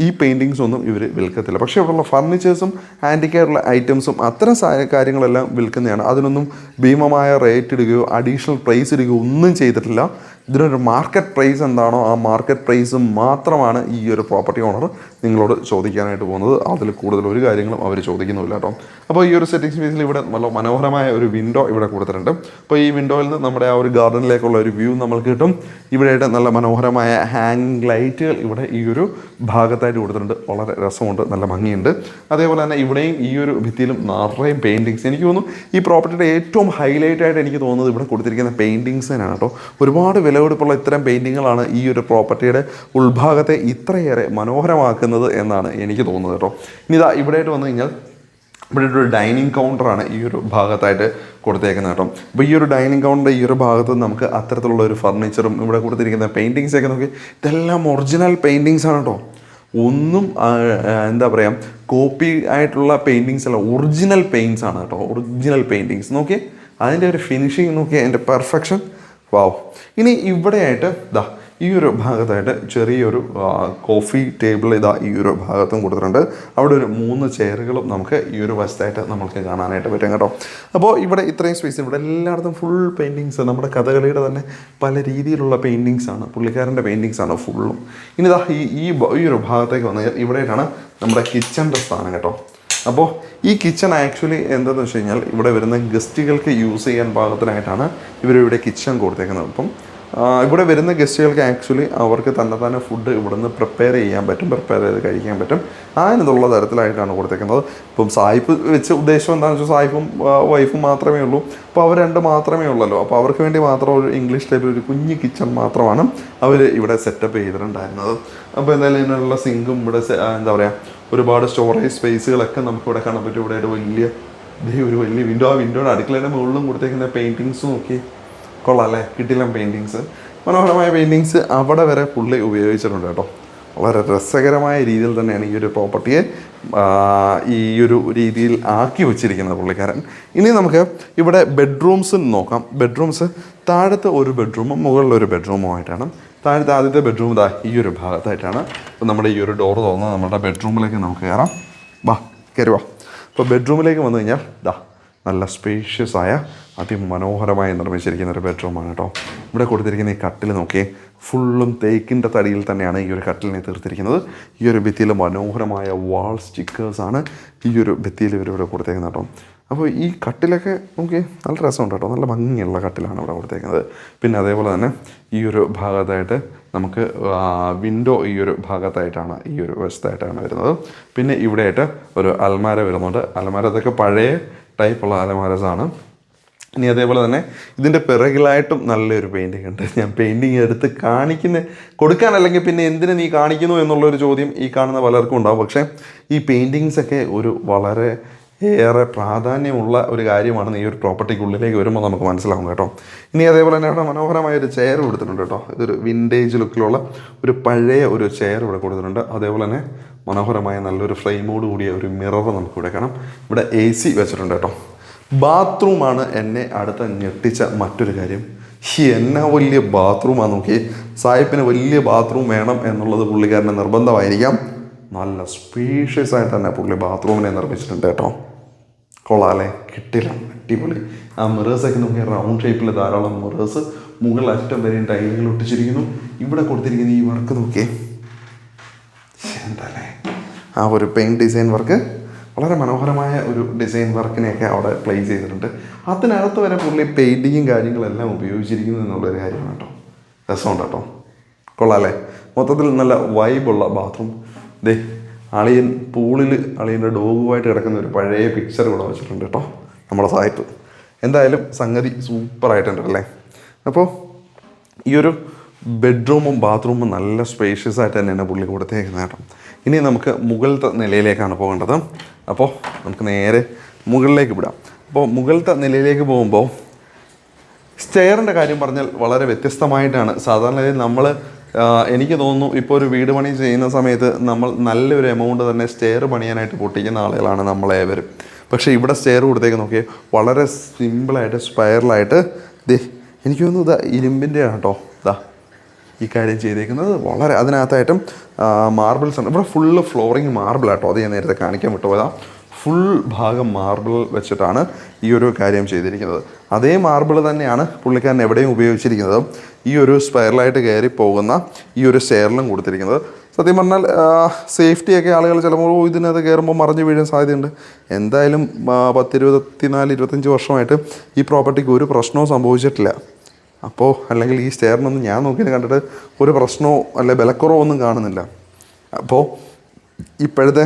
Speaker 1: ഈ പെയിൻറ്റിങ്സ് ഒന്നും ഇവർ വിൽക്കത്തില്ല. പക്ഷേ ഇവിടെയുള്ള ഫർണിച്ചേഴ്സും ആൻറ്റിക്കായിട്ടുള്ള ഐറ്റംസും അത്തരം കാര്യങ്ങളെല്ലാം വിൽക്കുന്നതാണ്. അതിനൊന്നും ഭീമമായ റേറ്റ് ഇടുകയോ അഡീഷണൽ പ്രൈസ് ഇടുകയോ ഒന്നും ചെയ്തിട്ടില്ല. ഇതിനൊരു മാർക്കറ്റ് പ്രൈസ് എന്താണോ ആ മാർക്കറ്റ് പ്രൈസ് മാത്രമാണ് ഈ ഒരു പ്രോപ്പർട്ടി ഓണർ നിങ്ങളോട് ചോദിക്കാനായിട്ട് പോകുന്നത്. അതിൽ കൂടുതൽ ഒരു കാര്യങ്ങളും അവർ ചോദിക്കുന്നില്ല കേട്ടോ. അപ്പോൾ ഈ ഒരു സെറ്റിംഗ് സ്പേസിൽ ഇവിടെ നല്ല മനോഹരമായ ഒരു വിൻഡോ ഇവിടെ കൊടുത്തിട്ടുണ്ട്. അപ്പോൾ ഈ വിൻഡോയിൽ നിന്ന് നമ്മുടെ ആ ഒരു ഗാർഡനിലേക്കുള്ള ഒരു വ്യൂ നമ്മൾക്ക് കിട്ടും. ഇവിടെയായിട്ട് നല്ല മനോഹരമായ ഹാങ്ങിങ് ലൈറ്റുകൾ ഇവിടെ ഈ ഒരു ഭാഗത്തായിട്ട് കൊടുത്തിട്ടുണ്ട്. വളരെ രസമുണ്ട്, നല്ല ഭംഗിയുണ്ട്. അതേപോലെ തന്നെ ഇവിടെയും ഈ ഒരു ഭിത്തിയിലും നിറയെ പെയിൻറ്റിങ്സ്. എനിക്ക് തോന്നുന്നു ഈ പ്രോപ്പർട്ടിയുടെ ഏറ്റവും ഹൈലൈറ്റ് ആയിട്ട് എനിക്ക് തോന്നുന്നത് ഇവിടെ കൊടുത്തിരിക്കുന്ന പെയിൻറ്റിങ്സിനാണ് കേട്ടോ. ഒരുപാട് വിലപിടിപ്പുള്ള ഇത്തരം പെയിൻറ്റിങ്ങുകളാണ് ഈ ഒരു പ്രോപ്പർട്ടിയുടെ ഉൾഭാഗത്തെ ഇത്രയേറെ മനോഹരമാക്കുന്നത് എന്നാണ് എനിക്ക് തോന്നുന്നത് കേട്ടോ. ഇനി ഇവിടെയായിട്ട് വന്നു കഴിഞ്ഞാൽ ഇവിടെ ഒരു ഡൈനിങ് കൗണ്ടറാണ് ഈ ഒരു ഭാഗത്തായിട്ട് കൊടുത്തേക്കുന്നത് കേട്ടോ. അപ്പോൾ ഈ ഒരു ഡൈനിങ് കൗണ്ടറിൻ്റെ ഈ ഒരു ഭാഗത്ത് നമുക്ക് അത്തരത്തിലുള്ള ഒരു ഫർണിച്ചറും ഇവിടെ കൊടുത്തിരിക്കുന്ന പെയിൻറ്റിങ്സൊക്കെ നോക്കി ഇതെല്ലാം ഒറിജിനൽ പെയിൻറ്റിങ്സ് ആണ് കേട്ടോ. ഒന്നും എന്താ പറയുക കോപ്പി ആയിട്ടുള്ള പെയിൻറ്റിങ്സ് അല്ല, ഒറിജിനൽ പെയിൻറ്റ്സ് ആണ് കേട്ടോ. ഒറിജിനൽ പെയിൻറ്റിങ്സ് നോക്കി അതിൻ്റെ ഒരു ഫിനിഷിങ് നോക്കി, അതിൻ്റെ പെർഫെക്ഷൻ. വാവ്. ഇനി ഇവിടെയായിട്ട് ഈ ഒരു ഭാഗത്തായിട്ട് ചെറിയൊരു കോഫി ടേബിൾ ഈ ഒരു ഭാഗത്തും കൊടുത്തിട്ടുണ്ട്. അവിടെ ഒരു 3 ചെയറുകളും നമുക്ക് ഈ ഒരു വശത്തായിട്ട് നമുക്ക് കാണാനായിട്ട് പറ്റും കേട്ടോ. അപ്പോൾ ഇവിടെ ഇത്രയും സ്പേസ്, ഇവിടെ എല്ലായിടത്തും ഫുൾ പെയിൻറ്റിങ്സ്, നമ്മുടെ കഥകളിയുടെ തന്നെ പല രീതിയിലുള്ള പെയിൻറ്റിങ്സാണ്, പുള്ളിക്കാരൻ്റെ പെയിൻറ്റിങ്സാണ് ഫുള്ളും. ഇനി ഈ ഒരു ഭാഗത്തേക്ക് വന്നു കഴിഞ്ഞാൽ ഇവിടെയായിട്ടാണ് നമ്മുടെ കിച്ചൻ്റെ സ്ഥാനം കേട്ടോ. അപ്പോൾ ഈ കിച്ചൺ ആക്ച്വലി എന്താണെന്ന് വെച്ച് കഴിഞ്ഞാൽ ഇവിടെ വരുന്ന ഗസ്റ്റുകൾക്ക് യൂസ് ചെയ്യാൻ പാകത്തിനായിട്ടാണ് ഇവരിവിടെ കിച്ചൺ കൊടുത്തേക്കുന്നത്. അപ്പം ഇവിടെ വരുന്ന ഗസ്റ്റുകൾക്ക് ആക്ച്വലി അവർക്ക് തന്നെ ഫുഡ് ഇവിടുന്ന് പ്രിപ്പയർ ചെയ്ത് കഴിക്കാൻ പറ്റും. അതിനുള്ള തരത്തിലായിട്ടാണ് കൊടുത്തേക്കുന്നത്. ഇപ്പം സായിപ്പ് വെച്ച് ഉദ്ദേശം എന്താണെന്ന് വെച്ചാൽ സായിപ്പും വൈഫും മാത്രമേ ഉള്ളൂ. അപ്പോൾ അവർ 2 മാത്രമേ ഉള്ളല്ലോ. അപ്പോൾ അവർക്ക് വേണ്ടി മാത്രം ഒരു ഇംഗ്ലീഷ് ടൈപ്പിൽ ഒരു കുഞ്ഞ് കിച്ചൺ മാത്രമാണ് അവർ ഇവിടെ സെറ്റപ്പ് ചെയ്തിട്ടുണ്ടായിരുന്നത്. അപ്പോൾ എന്തായാലും ഇതിനുള്ള സിങ്കും ഇവിടെ എന്താ പറയുക ഒരുപാട് സ്റ്റോറേജ് സ്പേസുകളൊക്കെ നമുക്കിവിടെ കാണാൻ പറ്റും. ഇവിടെ ഒരു വലിയ വിൻഡോ, ആ വിൻഡോയുടെ അടുക്കളയുടെ മുകളിലും കൊടുത്തേക്കുന്ന പെയിൻറ്റിങ്സ് നോക്കി കൊള്ളാം അല്ലേ. കിട്ടില്ല പെയിൻറ്റിങ്സ്, മനോഹരമായ പെയിൻറ്റിങ്സ് അവിടെ വരെ പുള്ളി ഉപയോഗിച്ചിട്ടുണ്ട് കേട്ടോ. വളരെ രസകരമായ രീതിയിൽ തന്നെയാണ് ഈ ഒരു പ്രോപ്പർട്ടിയെ ഈ ഒരു രീതിയിൽ ആക്കി വെച്ചിരിക്കുന്നത് പുള്ളിക്കാരൻ. ഇനി നമുക്ക് ഇവിടെ ബെഡ്റൂംസ് നോക്കാം. ബെഡ്റൂംസ് താഴത്തെ ഒരു ബെഡ്റൂമും മുകളിലൊരു ബെഡ്റൂമും ആയിട്ടാണ്. താഴത്തെ ആദ്യത്തെ ബെഡ്റൂം ഇതാ ഈ ഒരു ഭാഗത്തായിട്ടാണ്. അപ്പോൾ നമ്മുടെ ഈ ഒരു ഡോർ തുറന്ന് നമ്മുടെ ബെഡ്റൂമിലേക്ക് നമുക്ക് കയറാം. വാ കയറി വാ. അപ്പോൾ ബെഡ്റൂമിലേക്ക് വന്നു കഴിഞ്ഞാൽ ദാ നല്ല സ്പേഷ്യസ് ആയ അതിമനോഹരമായി നിർമ്മിച്ചിരിക്കുന്ന ഒരു ബെഡ്റൂമാണ് കേട്ടോ. ഇവിടെ കൊടുത്തിരിക്കുന്ന ഈ കട്ടിൽ നോക്കിയേ, ഫുള്ളും തേക്കിൻ്റെ തടിയിൽ തന്നെയാണ് ഈ ഒരു കട്ടിലിനെ തീർത്തിരിക്കുന്നത്. ഈ ഒരു ഭിത്തിയിൽ മനോഹരമായ വാൾ സ്റ്റിക്കേഴ്സാണ് ഈ ഒരു ഭിത്തിയിൽ ഇവരിവിടെ കൊടുത്തേക്കുന്നത് കേട്ടോ. അപ്പോൾ ഈ കട്ടിലൊക്കെ നമുക്ക് നല്ല രസമുണ്ട് കേട്ടോ, നല്ല ഭംഗിയുള്ള കട്ടിലാണ് ഇവിടെ കൊടുത്തേക്കുന്നത്. പിന്നെ അതേപോലെ തന്നെ ഈ ഒരു ഭാഗത്തായിട്ട് നമുക്ക് വിൻഡോ ഈ ഒരു ഭാഗത്തായിട്ടാണ്, ഈ ഒരു വശത്തായിട്ടാണ് വരുന്നത്. പിന്നെ ഇവിടെയായിട്ട് ഒരു അൽമാര വരുന്നുണ്ട്. അൽമാര ഇതൊക്കെ പഴയ ടൈപ്പുള്ള അലമാരസാണ്. ഇനി അതേപോലെ തന്നെ ഇതിൻ്റെ പിറകിലായിട്ടും നല്ലൊരു പെയിൻറ്റിങ് ഉണ്ട്. ഞാൻ പെയിൻറ്റിങ് എടുത്ത് കൊടുക്കാനല്ലെങ്കിൽ പിന്നെ എന്തിനു നീ കാണിക്കുന്നു എന്നുള്ളൊരു ചോദ്യം ഈ കാണുന്ന പലർക്കും ഉണ്ടാവും. പക്ഷേ ഈ പെയിൻറ്റിങ്സൊക്കെ ഒരു വളരെ ഏറെ പ്രാധാന്യമുള്ള ഒരു കാര്യമാണെന്ന് ഈ ഒരു പ്രോപ്പർട്ടിക്കുള്ളിലേക്ക് വരുമ്പോൾ നമുക്ക് മനസ്സിലാവും കേട്ടോ. ഇനി അതേപോലെ തന്നെ ഇവിടെ മനോഹരമായ ഒരു ചെയർ കൊടുത്തിട്ടുണ്ട് കേട്ടോ. ഇതൊരു വിൻറ്റേജ് ലുക്കിലുള്ള ഒരു പഴയ ഒരു ചെയർ ഇവിടെ കൊടുത്തിട്ടുണ്ട്. അതേപോലെ തന്നെ മനോഹരമായ നല്ലൊരു ഫ്രെയിമോട് കൂടിയ ഒരു മിറർ നമുക്കിവിടെ കാണാം. ഇവിടെ AC വെച്ചിട്ടുണ്ട് കേട്ടോ. ബാത്റൂമാണ് എന്നെ അടുത്ത ഞെട്ടിച്ച മറ്റൊരു കാര്യം. എന്നാ വലിയ ബാത്റൂമാണ് നോക്കി. സായിപ്പിന് വലിയ ബാത്റൂം വേണം എന്നുള്ളത് പുള്ളിക്കാരൻ്റെ നിർബന്ധമായിരിക്കാം. നല്ല സ്പേഷ്യസ് ആയിട്ട് തന്നെ പുള്ളി ബാത്റൂമിനെ നിർമ്മിച്ചിട്ടുണ്ട് കേട്ടോ. കൊള്ളാല്ലേ, കിട്ടില്ല, അടിപൊളി. ആ മിറേഴ്സൊക്കെ നോക്കിയാൽ റൗണ്ട് ഷേപ്പിൽ ധാരാളം മിറേഴ്സ് മുകളിൽ അറ്റം വരെയും ടൈലുകൾ ഒട്ടിച്ചിരിക്കുന്നു. ഇവിടെ കൊടുത്തിരിക്കുന്ന ഈ വർക്ക് നോക്കിയേ, എന്തല്ലേ ആ ഒരു പെയിൻറ്റ് ഡിസൈൻ വർക്ക്, വളരെ മനോഹരമായ ഒരു ഡിസൈൻ വർക്കിനെയൊക്കെ അവിടെ പ്ലേസ് ചെയ്തിട്ടുണ്ട്. അതിനകത്ത് വരെ പുള്ളി പെയിൻറ്റിങ്ങും കാര്യങ്ങളെല്ലാം ഉപയോഗിച്ചിരിക്കുന്നു എന്നുള്ളൊരു കാര്യമാണ് കേട്ടോ. രസമുണ്ട് കേട്ടോ, കൊള്ളാല്ലേ. മൊത്തത്തിൽ നല്ല വൈബുള്ള ബാത്റൂം. ദേ അളിയൻ പൂളിൽ അളിയൻ്റെ ഡോഗുമായിട്ട് കിടക്കുന്ന ഒരു പഴയ പിക്ചർ ഇവിടെ വെച്ചിട്ടുണ്ട് കേട്ടോ നമ്മുടെ സായിപ്പ്. എന്തായാലും സംഗതി സൂപ്പറായിട്ടുണ്ടല്ലേ. അപ്പോൾ ഈ ഒരു ബെഡ്റൂമും ബാത്റൂമും നല്ല സ്പേഷ്യസ് ആയിട്ട് തന്നെയാണ് പുള്ളി കൊടുത്തേക്കുന്നത് കേട്ടോ. ഇനി നമുക്ക് മുകളിലത്തെ നിലയിലേക്കാണ് പോകേണ്ടത്. അപ്പോൾ നമുക്ക് നേരെ മുകളിലേക്ക് വിടാം. അപ്പോൾ മുകളിലത്തെ നിലയിലേക്ക് പോകുമ്പോൾ സ്റ്റെയറിൻ്റെ കാര്യം പറഞ്ഞാൽ വളരെ വ്യത്യസ്തമായിട്ടാണ്. സാധാരണ നമ്മൾ എനിക്ക് തോന്നുന്നു ഇപ്പോൾ ഒരു വീട് പണി ചെയ്യുന്ന സമയത്ത് നമ്മൾ നല്ലൊരു എമൗണ്ട് തന്നെ സ്റ്റെയർ പണിയാനായിട്ട് പൊട്ടിക്കുന്ന ആളുകളാണ് നമ്മളേവരും. പക്ഷേ ഇവിടെ സ്റ്റെയർ കൊടുത്തേക്ക് നോക്കിയാൽ വളരെ സിമ്പിളായിട്ട് സ്പൈറലായിട്ട് എനിക്ക് തോന്നുന്നു ഇതാ ഇരുമ്പിൻ്റെ ആണ് കേട്ടോ. ഇതാ ഈ കാര്യം ചെയ്തേക്കുന്നത് വളരെ അതിനകത്തായിട്ടും മാർബിൾസ് ഉണ്ട്. ഇവിടെ ഫുള്ള് ഫ്ലോറിങ് മാർബിളാട്ടോ. അത് ഞാൻ നേരത്തെ കാണിക്കാൻ വിട്ടുപോയതാണ്. ഫുൾ ഭാഗം മാർബിൾ വെച്ചിട്ടാണ് ഈ ഒരു കാര്യം ചെയ്തിരിക്കുന്നത്. അതേ മാർബിൾ തന്നെയാണ് പുള്ളിക്കാരൻ എവിടെയും ഉപയോഗിച്ചിരിക്കുന്നത്. ഈ ഒരു സ്പൈറലായിട്ട് കയറി പോകുന്ന ഈ ഒരു സ്റ്റെയറിലും കൊടുത്തിരിക്കുന്നത്. സത്യം പറഞ്ഞാൽ സേഫ്റ്റിയൊക്കെ ആളുകൾ ചിലപ്പോൾ ഇതിനകത്ത് കയറുമ്പോൾ മറിഞ്ഞു വീഴാൻ സാധ്യതയുണ്ട്. എന്തായാലും 24-25 വർഷമായിട്ട് ഈ പ്രോപ്പർട്ടിക്ക് ഒരു പ്രശ്നവും സംഭവിച്ചിട്ടില്ല. അപ്പോൾ അല്ലെങ്കിൽ ഈ സ്റ്റെയറിനൊന്നും ഞാൻ നോക്കിയിട്ട് കണ്ടിട്ട് ഒരു പ്രശ്നമോ അല്ലെ വിലക്കുറവോ ഒന്നും കാണുന്നില്ല. അപ്പോൾ ഇപ്പോഴത്തെ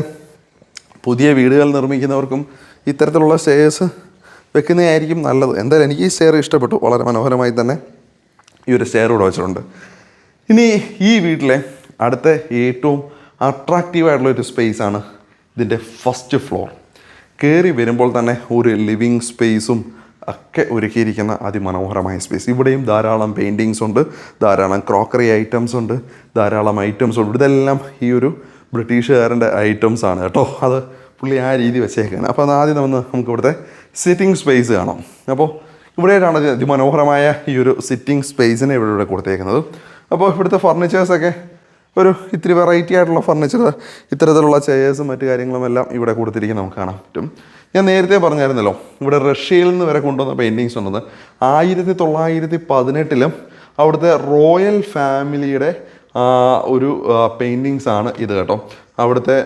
Speaker 1: പുതിയ വീടുകൾ നിർമ്മിക്കുന്നവർക്കും ഇത്തരത്തിലുള്ള സ്റ്റെയർസ് വെക്കുന്നതായിരിക്കും നല്ലത്. എന്തായാലും എനിക്ക് ഈ സ്റ്റെയർ ഇഷ്ടപ്പെട്ടു. വളരെ മനോഹരമായി തന്നെ ഈ ഒരു സ്റ്റെയർ ഇവിടെ വെച്ചിട്ടുണ്ട്. ഇനി ഈ വീട്ടിലെ അടുത്ത ഏറ്റവും അട്രാക്റ്റീവായിട്ടുള്ളൊരു സ്പേസാണ് ഇതിൻ്റെ ഫസ്റ്റ് ഫ്ലോർ. കയറി വരുമ്പോൾ തന്നെ ഒരു ലിവിങ് സ്പേസും ഒക്കെ ഒരുക്കിയിരിക്കുന്ന അതിമനോഹരമായ സ്പേസ്. ഇവിടെയും ധാരാളം പെയിൻറ്റിങ്സ് ഉണ്ട്, ധാരാളം ക്രോക്കറി ഐറ്റംസ് ഉണ്ട്, ധാരാളം ഐറ്റംസ് ഉണ്ട്. ഇതെല്ലാം ഈ ഒരു ബ്രിട്ടീഷുകാരൻ്റെ ഐറ്റംസ് ആണ് കേട്ടോ. അത് പുള്ളി ആ രീതി വെച്ചേക്കാണ്. അപ്പോൾ ആദ്യം നമുക്ക് ഇവിടുത്തെ സിറ്റിംഗ് സ്പേസ് കാണാം. അപ്പോൾ ഇവിടെയായിട്ടാണ് അതിമനോഹരമായ ഈ ഒരു സിറ്റിംഗ് സ്പേസിനെ ഇവിടെ കൊടുത്തേക്കുന്നത്. അപ്പോൾ ഇവിടുത്തെ ഫർണിച്ചേഴ്സൊക്കെ ഒരു ഇത്തിരി വെറൈറ്റി ആയിട്ടുള്ള ഫർണിച്ചർ, ഇത്തരത്തിലുള്ള ചെയേഴ്സും മറ്റു കാര്യങ്ങളുമെല്ലാം ഇവിടെ കൊടുത്തിരിക്കുന്നത് നമുക്ക് കാണാൻ പറ്റും. ഞാൻ നേരത്തെ പറഞ്ഞായിരുന്നല്ലോ ഇവിടെ റഷ്യയിൽ നിന്ന് വരെ കൊണ്ടുവന്ന പെയിൻറ്റിങ്സ് ഉള്ളത്. 1918 അവിടുത്തെ റോയൽ ഫാമിലിയുടെ ഒരു പെയിൻറ്റിങ്സ് ആണ് ഇത് കേട്ടോ. അവിടുത്തെ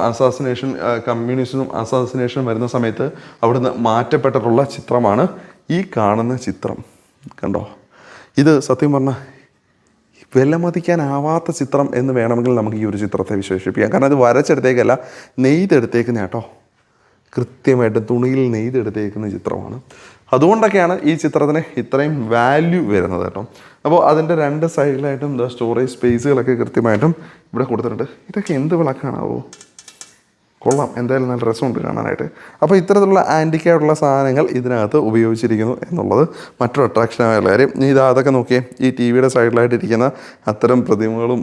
Speaker 1: അസാസിനേഷൻ, കമ്മ്യൂണിസ്റ്റും അസാസിനേഷൻ വരുന്ന സമയത്ത് അവിടുന്ന് മാറ്റപ്പെട്ടിട്ടുള്ള ചിത്രമാണ് ഈ കാണുന്ന ചിത്രം. കണ്ടോ, ഇത് സത്യം പറഞ്ഞാൽ വിലമതിക്കാനാവാത്ത ചിത്രം എന്ന് വേണമെങ്കിൽ നമുക്ക് ഈ ഒരു ചിത്രത്തെ വിശേഷിപ്പിക്കാം. കാരണം അത് വരച്ചെടുത്തേക്കല്ല, നെയ്തെടുത്തേക്കുന്ന കേട്ടോ. കൃത്യമായിട്ട് തുണിയിൽ നെയ്തെടുത്തേക്കുന്ന ചിത്രമാണ്. അതുകൊണ്ടൊക്കെയാണ് ഈ ചിത്രത്തിന് ഇത്രയും വാല്യൂ വരുന്നത് കേട്ടോ. അപ്പോൾ അതിൻ്റെ രണ്ട് സൈഡിലായിട്ടും എന്താ സ്റ്റോറേജ് സ്പേസുകളൊക്കെ കൃത്യമായിട്ടും ഇവിടെ കൊടുത്തിട്ടുണ്ട്. ഇതൊക്കെ എന്ത് വിളക്കാണാവോ, കൊള്ളാം, എന്തായാലും നല്ല രസമുണ്ട് കാണാനായിട്ട്. അപ്പോൾ ഇത്തരത്തിലുള്ള ആൻറ്റിക്കായിട്ടുള്ള സാധനങ്ങൾ ഇതിനകത്ത് ഉപയോഗിച്ചിരിക്കുന്നു എന്നുള്ളത് മറ്റൊരു അട്രാക്ഷനായ കാര്യം. അതൊക്കെ നോക്കിയേ, ഈ ടി വിയുടെ സൈഡിലായിട്ടിരിക്കുന്ന അത്തരം പ്രതിമകളും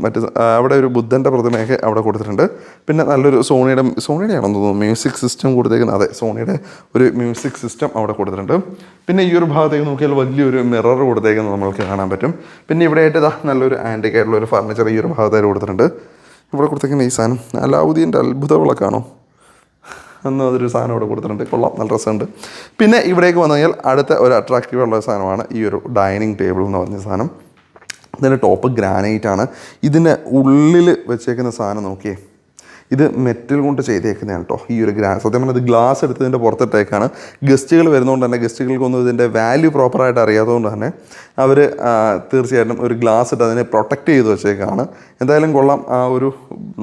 Speaker 1: അവിടെ ഒരു ബുദ്ധൻ്റെ പ്രതിമയൊക്കെ അവിടെ കൊടുത്തിട്ടുണ്ട്. പിന്നെ നല്ലൊരു സോണിയുടെ ആണെന്ന് തോന്നുന്നു മ്യൂസിക് സിസ്റ്റം കൊടുത്തേക്കുന്നത്. അതെ, സോണിയുടെ ഒരു മ്യൂസിക് സിസ്റ്റം അവിടെ കൊടുത്തിട്ടുണ്ട്. പിന്നെ ഈ ഒരു ഭാഗത്തേക്ക് നോക്കിയാൽ വലിയൊരു മിറർ കൊടുത്തേക്കുന്നത് നമ്മൾക്ക് കാണാൻ പറ്റും. പിന്നെ ഇവിടെയായിട്ട് നല്ലൊരു ആൻറ്റിക്കായിട്ടുള്ള ഒരു ഫർണിച്ചർ ഈ ഒരു ഭാഗത്തായിട്ട് കൊടുത്തിട്ടുണ്ട്. ഇവിടെ കൊടുത്തേക്കുന്ന ഈ സാധനം അലാവുദ്ദീൻ്റെ അത്ഭുത വിളക്കാണോ എന്ന് അതൊരു സാധനം ഇവിടെ കൊടുത്തിട്ടുണ്ട്. കൊള്ളാം, നല്ല രസമുണ്ട്. പിന്നെ ഇവിടേക്ക് വന്നു കഴിഞ്ഞാൽ അടുത്ത ഒരു അട്രാക്റ്റീവുള്ള സാധനമാണ് ഈ ഒരു ഡൈനിങ് ടേബിൾ എന്ന് പറഞ്ഞ സാധനം. ഇതിൻ്റെ ടോപ്പ് ഗ്രാനൈറ്റ് ആണ്. ഇതിൻ്റെ ഉള്ളിൽ വെച്ചേക്കുന്ന സാധനം നോക്കിയേ, ഇത് മെറ്റൽ കൊണ്ട് ചെയ്തേക്കുന്നതാണ് കേട്ടോ. ഈ ഒരു സത്യം പറഞ്ഞാൽ ഇത് ഗ്ലാസ് എടുത്തതിൻ്റെ പുറത്തിട്ടേക്കാണ്. ഗസ്റ്റുകൾ വരുന്നതുകൊണ്ട് തന്നെ ഗസ്റ്റുകൾക്കൊന്നും ഇതിൻ്റെ വാല്യൂ പ്രോപ്പറായിട്ട് അറിയാത്തതുകൊണ്ട് തന്നെ അവർ തീർച്ചയായിട്ടും ഒരു ഗ്ലാസ് ഇട്ട് അതിനെ പ്രൊട്ടക്റ്റ് ചെയ്ത് വെച്ചേക്കാണ്. എന്തായാലും കൊള്ളാം. ആ ഒരു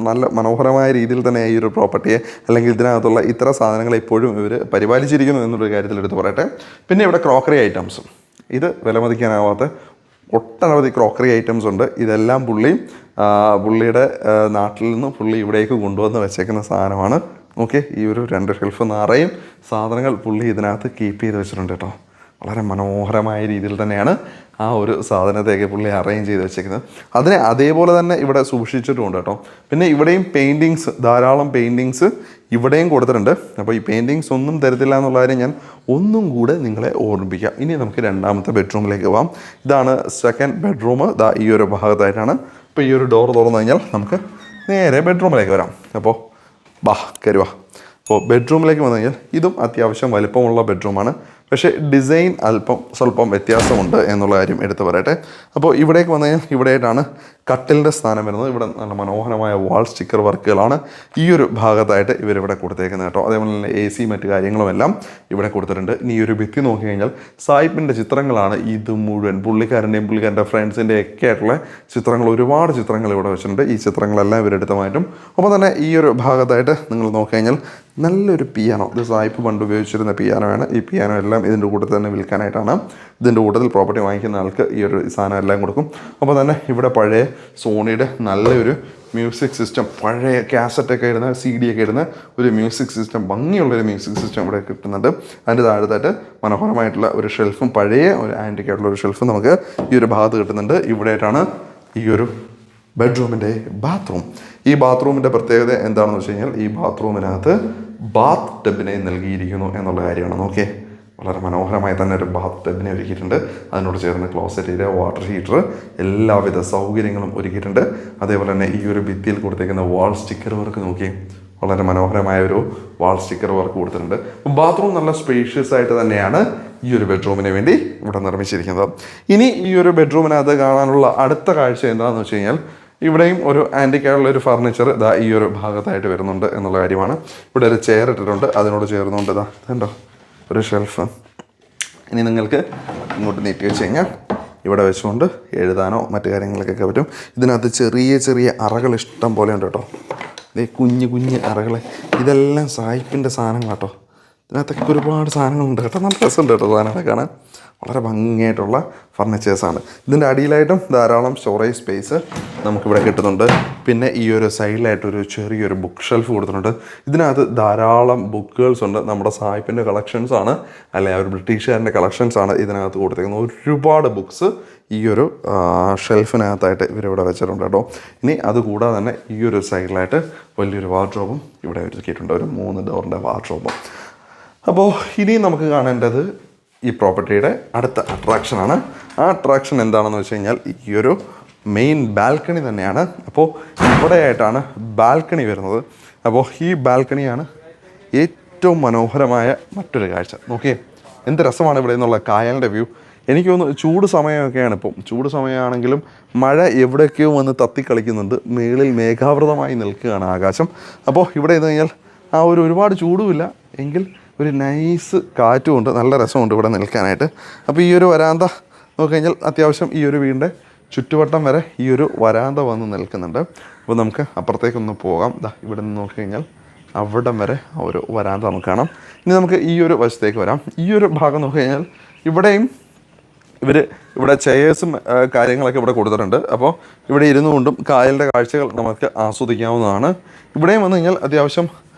Speaker 1: നല്ല മനോഹരമായ രീതിയിൽ തന്നെ ഈ ഒരു പ്രോപ്പർട്ടിയെ അല്ലെങ്കിൽ ഇതിനകത്തുള്ള ഇത്തരം സാധനങ്ങളെ ഇപ്പോഴും ഇവർ പരിപാലിച്ചിരിക്കുന്നു എന്നൊരു കാര്യത്തിൽ എടുത്ത് പറയട്ടെ. പിന്നെ ഇവിടെ ക്രോക്കറി ഐറ്റംസും, ഇത് വിലമതിക്കാനാവാത്ത ഒട്ടനവധി ക്രോക്കറി ഐറ്റംസ് ഉണ്ട്. ഇതെല്ലാം പുള്ളിയുടെ നാട്ടിൽ നിന്ന് പുള്ളി ഇവിടേക്ക് കൊണ്ടുവന്ന് വെച്ചേക്കുന്ന സാധനമാണ്. ഓക്കെ, ഈ ഒരു 2 ഷെൽഫ് നിറയും സാധനങ്ങൾ പുള്ളി ഇതിനകത്ത് കീപ്പ് ചെയ്ത് വെച്ചിട്ടുണ്ട് കേട്ടോ. വളരെ മനോഹരമായ രീതിയിൽ തന്നെയാണ് ആ ഒരു സാധനത്തേക്ക് പുള്ളി അറേഞ്ച് ചെയ്ത് വെച്ചേക്കുന്നത്. അതിനെ അതേപോലെ തന്നെ ഇവിടെ സൂക്ഷിച്ചിട്ടുമുണ്ട് കേട്ടോ. പിന്നെ ഇവിടെയും പെയിൻറ്റിങ്സ്, ധാരാളം പെയിൻറ്റിങ്സ് ഇവിടെയും കൊടുത്തിട്ടുണ്ട്. അപ്പോൾ ഈ പെയിൻറ്റിങ്സ് ഒന്നും തരത്തില്ല എന്നുള്ള കാര്യം ഞാൻ ഒന്നും കൂടെ നിങ്ങളെ ഓർമ്മിപ്പിക്കാം. ഇനി നമുക്ക് രണ്ടാമത്തെ ബെഡ്റൂമിലേക്ക് പോകാം. ഇതാണ് സെക്കൻഡ് ബെഡ്റൂം. ഈ ഒരു ഭാഗത്തായിട്ടാണ്. അപ്പോൾ ഈ ഒരു ഡോർ തുറന്നു കഴിഞ്ഞാൽ നമുക്ക് നേരെ ബെഡ്റൂമിലേക്ക് വരാം. അപ്പോൾ കരുവാ. അപ്പോൾ ബെഡ്റൂമിലേക്ക് വന്നു കഴിഞ്ഞാൽ ഇതും അത്യാവശ്യം വലിപ്പമുള്ള ബെഡ്റൂമാണ്. പക്ഷേ ഡിസൈൻ സ്വല്പം വ്യത്യാസമുണ്ട് എന്നുള്ള കാര്യം എടുത്തു പറയട്ടെ. അപ്പോൾ ഇവിടേക്ക് വന്നു കഴിഞ്ഞാൽ ഇവിടെയായിട്ടാണ് കട്ടിലിൻ്റെ സ്ഥാനം വരുന്നത്. ഇവിടെ നല്ല മനോഹരമായ വാൾ സ്റ്റിക്കർ വർക്കുകളാണ് ഈ ഒരു ഭാഗത്തായിട്ട് ഇവരിവിടെ കൊടുത്തേക്കുന്നത് കേട്ടോ. അതേപോലെ തന്നെ AC മറ്റു കാര്യങ്ങളുമെല്ലാം ഇവിടെ കൊടുത്തിട്ടുണ്ട്. ഇനി ഈ ഒരു ഭിത്തി നോക്കി കഴിഞ്ഞാൽ സായിപ്പിൻ്റെ ചിത്രങ്ങളാണ് ഇത് മുഴുവൻ. പുള്ളിക്കാരൻ്റെയും പുള്ളിക്കാരൻ്റെ ഫ്രണ്ട്സിൻ്റെ ഒക്കെ ആയിട്ടുള്ള ചിത്രങ്ങൾ, ഒരുപാട് ചിത്രങ്ങൾ ഇവിടെ വെച്ചിട്ടുണ്ട്. ഈ ചിത്രങ്ങളെല്ലാം ഇവരെടുത്ത് മാറ്റും. അപ്പോൾ തന്നെ ഈ ഒരു ഭാഗത്തായിട്ട് നിങ്ങൾ നോക്കി കഴിഞ്ഞാൽ നല്ലൊരു പിയാനോ, ഇത് സായിപ്പ് പണ്ട് ഉപയോഗിച്ചിരുന്ന പിയാനോയാണ്. ഈ പിയാനോ എല്ലാം ഇതിൻ്റെ കൂട്ടത്തിൽ തന്നെ വിൽക്കാനായിട്ടാണ്. ഇതിൻ്റെ കൂട്ടത്തിൽ പ്രോപ്പർട്ടി വാങ്ങിക്കുന്ന ആൾക്ക് ഈ ഒരു സാധനം എല്ലാം കൊടുക്കും. അപ്പോൾ തന്നെ ഇവിടെ പഴയ സോണിയുടെ നല്ലൊരു മ്യൂസിക് സിസ്റ്റം, പഴയ കാസറ്റൊക്കെ ഇടുന്ന CD ഒക്കെ ഇടുന്ന ഒരു മ്യൂസിക് സിസ്റ്റം, ഭംഗിയുള്ളൊരു മ്യൂസിക് സിസ്റ്റം ഇവിടെ കിട്ടുന്നുണ്ട്. അതിൻ്റെ താഴത്തായിട്ട് മനോഹരമായിട്ടുള്ള ഒരു ഷെൽഫും പഴയ ഒരു ആൻറ്റിക്കായിട്ടുള്ള ഒരു ഷെൽഫും നമുക്ക് ഈ ഒരു ഭാഗത്ത് കിട്ടുന്നുണ്ട്. ഇവിടെയായിട്ടാണ് ഈ ഒരു ബെഡ്റൂമിൻ്റെ ബാത്റൂം. ഈ ബാത്റൂമിൻ്റെ പ്രത്യേകത എന്താണെന്ന് വെച്ച് കഴിഞ്ഞാൽ ഈ ബാത്റൂമിനകത്ത് ബാത്ത് ടബിനെ നൽകിയിരിക്കുന്നു എന്നുള്ള കാര്യമാണ്. നോക്കിയേ, വളരെ മനോഹരമായി തന്നെ ഒരു ബാത്ത് ടബിനെ ഒരുക്കിയിട്ടുണ്ട്. അതിനോട് ചേർന്ന് ക്ലോസറ്റ് ഏരിയ, വാട്ടർ ഹീറ്റർ, എല്ലാവിധ സൗകര്യങ്ങളും ഒരുക്കിയിട്ടുണ്ട്. അതേപോലെ തന്നെ ഈ ഒരു ഭിത്തിയിൽ കൊടുത്തേക്കുന്ന വാൾ സ്റ്റിക്കർ വർക്ക് നോക്കി, വളരെ മനോഹരമായ ഒരു വാൾ സ്റ്റിക്കർ വർക്ക് കൊടുത്തിട്ടുണ്ട്. ബാത്റൂം നല്ല സ്പേഷ്യസ് ആയിട്ട് തന്നെയാണ് ഈ ഒരു ബെഡ്റൂമിന് വേണ്ടി ഇവിടെ നിർമ്മിച്ചിരിക്കുന്നത്. ഇനി ഈ ഒരു ബെഡ്റൂമിനകത്ത് കാണാനുള്ള അടുത്ത കാഴ്ച എന്താണെന്ന് വെച്ച് കഴിഞ്ഞാൽ ഇവിടെയും ഒരു ആൻറ്റിക്കായുള്ള ഒരു ഫർണിച്ചർ ഈ ഒരു ഭാഗത്തായിട്ട് വരുന്നുണ്ട് എന്നുള്ള കാര്യമാണ്. ഇവിടെ ഒരു ചെയർ ഇട്ടിട്ടുണ്ട്, അതിനോട് ചേർന്നുകൊണ്ട് ഇതുണ്ടോ ഒരു ഷെൽഫ്. ഇനി നിങ്ങൾക്ക് ഇങ്ങോട്ട് നീട്ടി വെച്ച് കഴിഞ്ഞാൽ ഇവിടെ വെച്ചുകൊണ്ട് എഴുതാനോ മറ്റു കാര്യങ്ങൾക്കൊക്കെ പറ്റും. ഇതിനകത്ത് ചെറിയ ചെറിയ അറകൾ ഇഷ്ടം പോലെ ഉണ്ട് കേട്ടോ. കുഞ്ഞ് കുഞ്ഞ് അറകൾ, ഇതെല്ലാം സായിപ്പിൻ്റെ സാധനങ്ങൾ കേട്ടോ. ഇതിനകത്തൊക്കെ ഒരുപാട് സാധനങ്ങളുണ്ട് കേട്ടോ. നല്ല രസമുണ്ട് കേട്ടോ സാധനങ്ങളെ കാണാൻ. വളരെ ഭംഗിയായിട്ടുള്ള ഫർണിച്ചേഴ്സാണ്. ഇതിൻ്റെ അടിയിലായിട്ടും ധാരാളം സ്റ്റോറേജ് സ്പേസ് നമുക്കിവിടെ കിട്ടുന്നുണ്ട്. പിന്നെ ഈ ഒരു സൈഡിലായിട്ടൊരു ചെറിയൊരു ബുക്ക് ഷെൽഫ് കൊടുത്തിട്ടുണ്ട്. ഇതിനകത്ത് ധാരാളം ബുക്കുകൾസ് ഉണ്ട്. നമ്മുടെ സായിപ്പിൻ്റെ കളക്ഷൻസാണ്, അല്ലെങ്കിൽ ഒരു ബ്രിട്ടീഷുകാരൻ്റെ കളക്ഷൻസാണ് ഇതിനകത്ത് കൊടുത്തിരിക്കുന്നത്. ഒരുപാട് ബുക്സ് ഈ ഒരു ഷെൽഫിനകത്തായിട്ട് ഇവരിവിടെ വെച്ചിട്ടുണ്ട് കേട്ടോ. ഇനി അതുകൂടാതെ തന്നെ ഈ ഒരു സൈഡിലായിട്ട് വലിയൊരു വാർഡ്രോബും ഇവിടെ ഒരുക്കിയിട്ടുണ്ട്, ഒരു 3 ഡോറിൻ്റെ വാർഡ്രോബും. അപ്പോൾ ഇനി നമുക്ക് കാണേണ്ടത് ഈ പ്രോപ്പർട്ടിയുടെ അടുത്ത അട്രാക്ഷനാണ്. ആ അട്രാക്ഷൻ എന്താണെന്ന് വെച്ച് കഴിഞ്ഞാൽ ഈ ഒരു മെയിൻ ബാൽക്കണി തന്നെയാണ്. അപ്പോൾ ഇവിടെയായിട്ടാണ് ബാൽക്കണി വരുന്നത്. അപ്പോൾ ഈ ബാൽക്കണിയാണ് ഏറ്റവും മനോഹരമായ മറ്റൊരു കാഴ്ച. നോക്കിയേ, എന്ത് രസമാണ് ഇവിടെ നിന്നുള്ള കായലിൻ്റെ വ്യൂ. എനിക്ക് തോന്നുന്നു ചൂട് സമയമൊക്കെയാണ് ഇപ്പം. ചൂട് സമയമാണെങ്കിലും മഴ എവിടെയൊക്കെയോ വന്ന് തത്തിക്കളിക്കുന്നുണ്ട്. മുകളിൽ മേഘാവൃതമായി നിൽക്കുകയാണ് ആകാശം. അപ്പോൾ ഇവിടെ നിന്ന് കഴിഞ്ഞാൽ ആ ഒരുപാട് ചൂടുമില്ല, എങ്കിൽ ഒരു നൈസ് കാറ്റുമുണ്ട്. നല്ല രസമുണ്ട് ഇവിടെ നിൽക്കാനായിട്ട്. അപ്പോൾ ഈ ഒരു വരാന്ത നോക്കിക്കഴിഞ്ഞാൽ അത്യാവശ്യം ഈ ഒരു വീടിൻ്റെ ചുറ്റുവട്ടം വരെ ഈ ഒരു വരാന്ത വന്ന് നിൽക്കുന്നുണ്ട്. അപ്പോൾ നമുക്ക് അപ്പുറത്തേക്കൊന്ന് പോകാം. ഇവിടെ നിന്ന് നോക്കിക്കഴിഞ്ഞാൽ അവിടം വരെ ആ ഒരു വരാന്ത നമുക്ക് കാണാം. ഇനി നമുക്ക് ഈ ഒരു വശത്തേക്ക് വരാം. ഈ ഒരു ഭാഗം നോക്കിക്കഴിഞ്ഞാൽ ഇവിടെയും ഇവിടെ ചെയേഴ്സും കാര്യങ്ങളൊക്കെ ഇവിടെ കൊടുത്തിട്ടുണ്ട്. അപ്പോൾ ഇവിടെ ഇരുന്നുകൊണ്ടും കായലിൻ്റെ കാഴ്ചകൾ നമുക്ക് ആസ്വദിക്കാവുന്നതാണ്. ഇവിടെയും വന്നു കഴിഞ്ഞാൽ അത്യാവശ്യം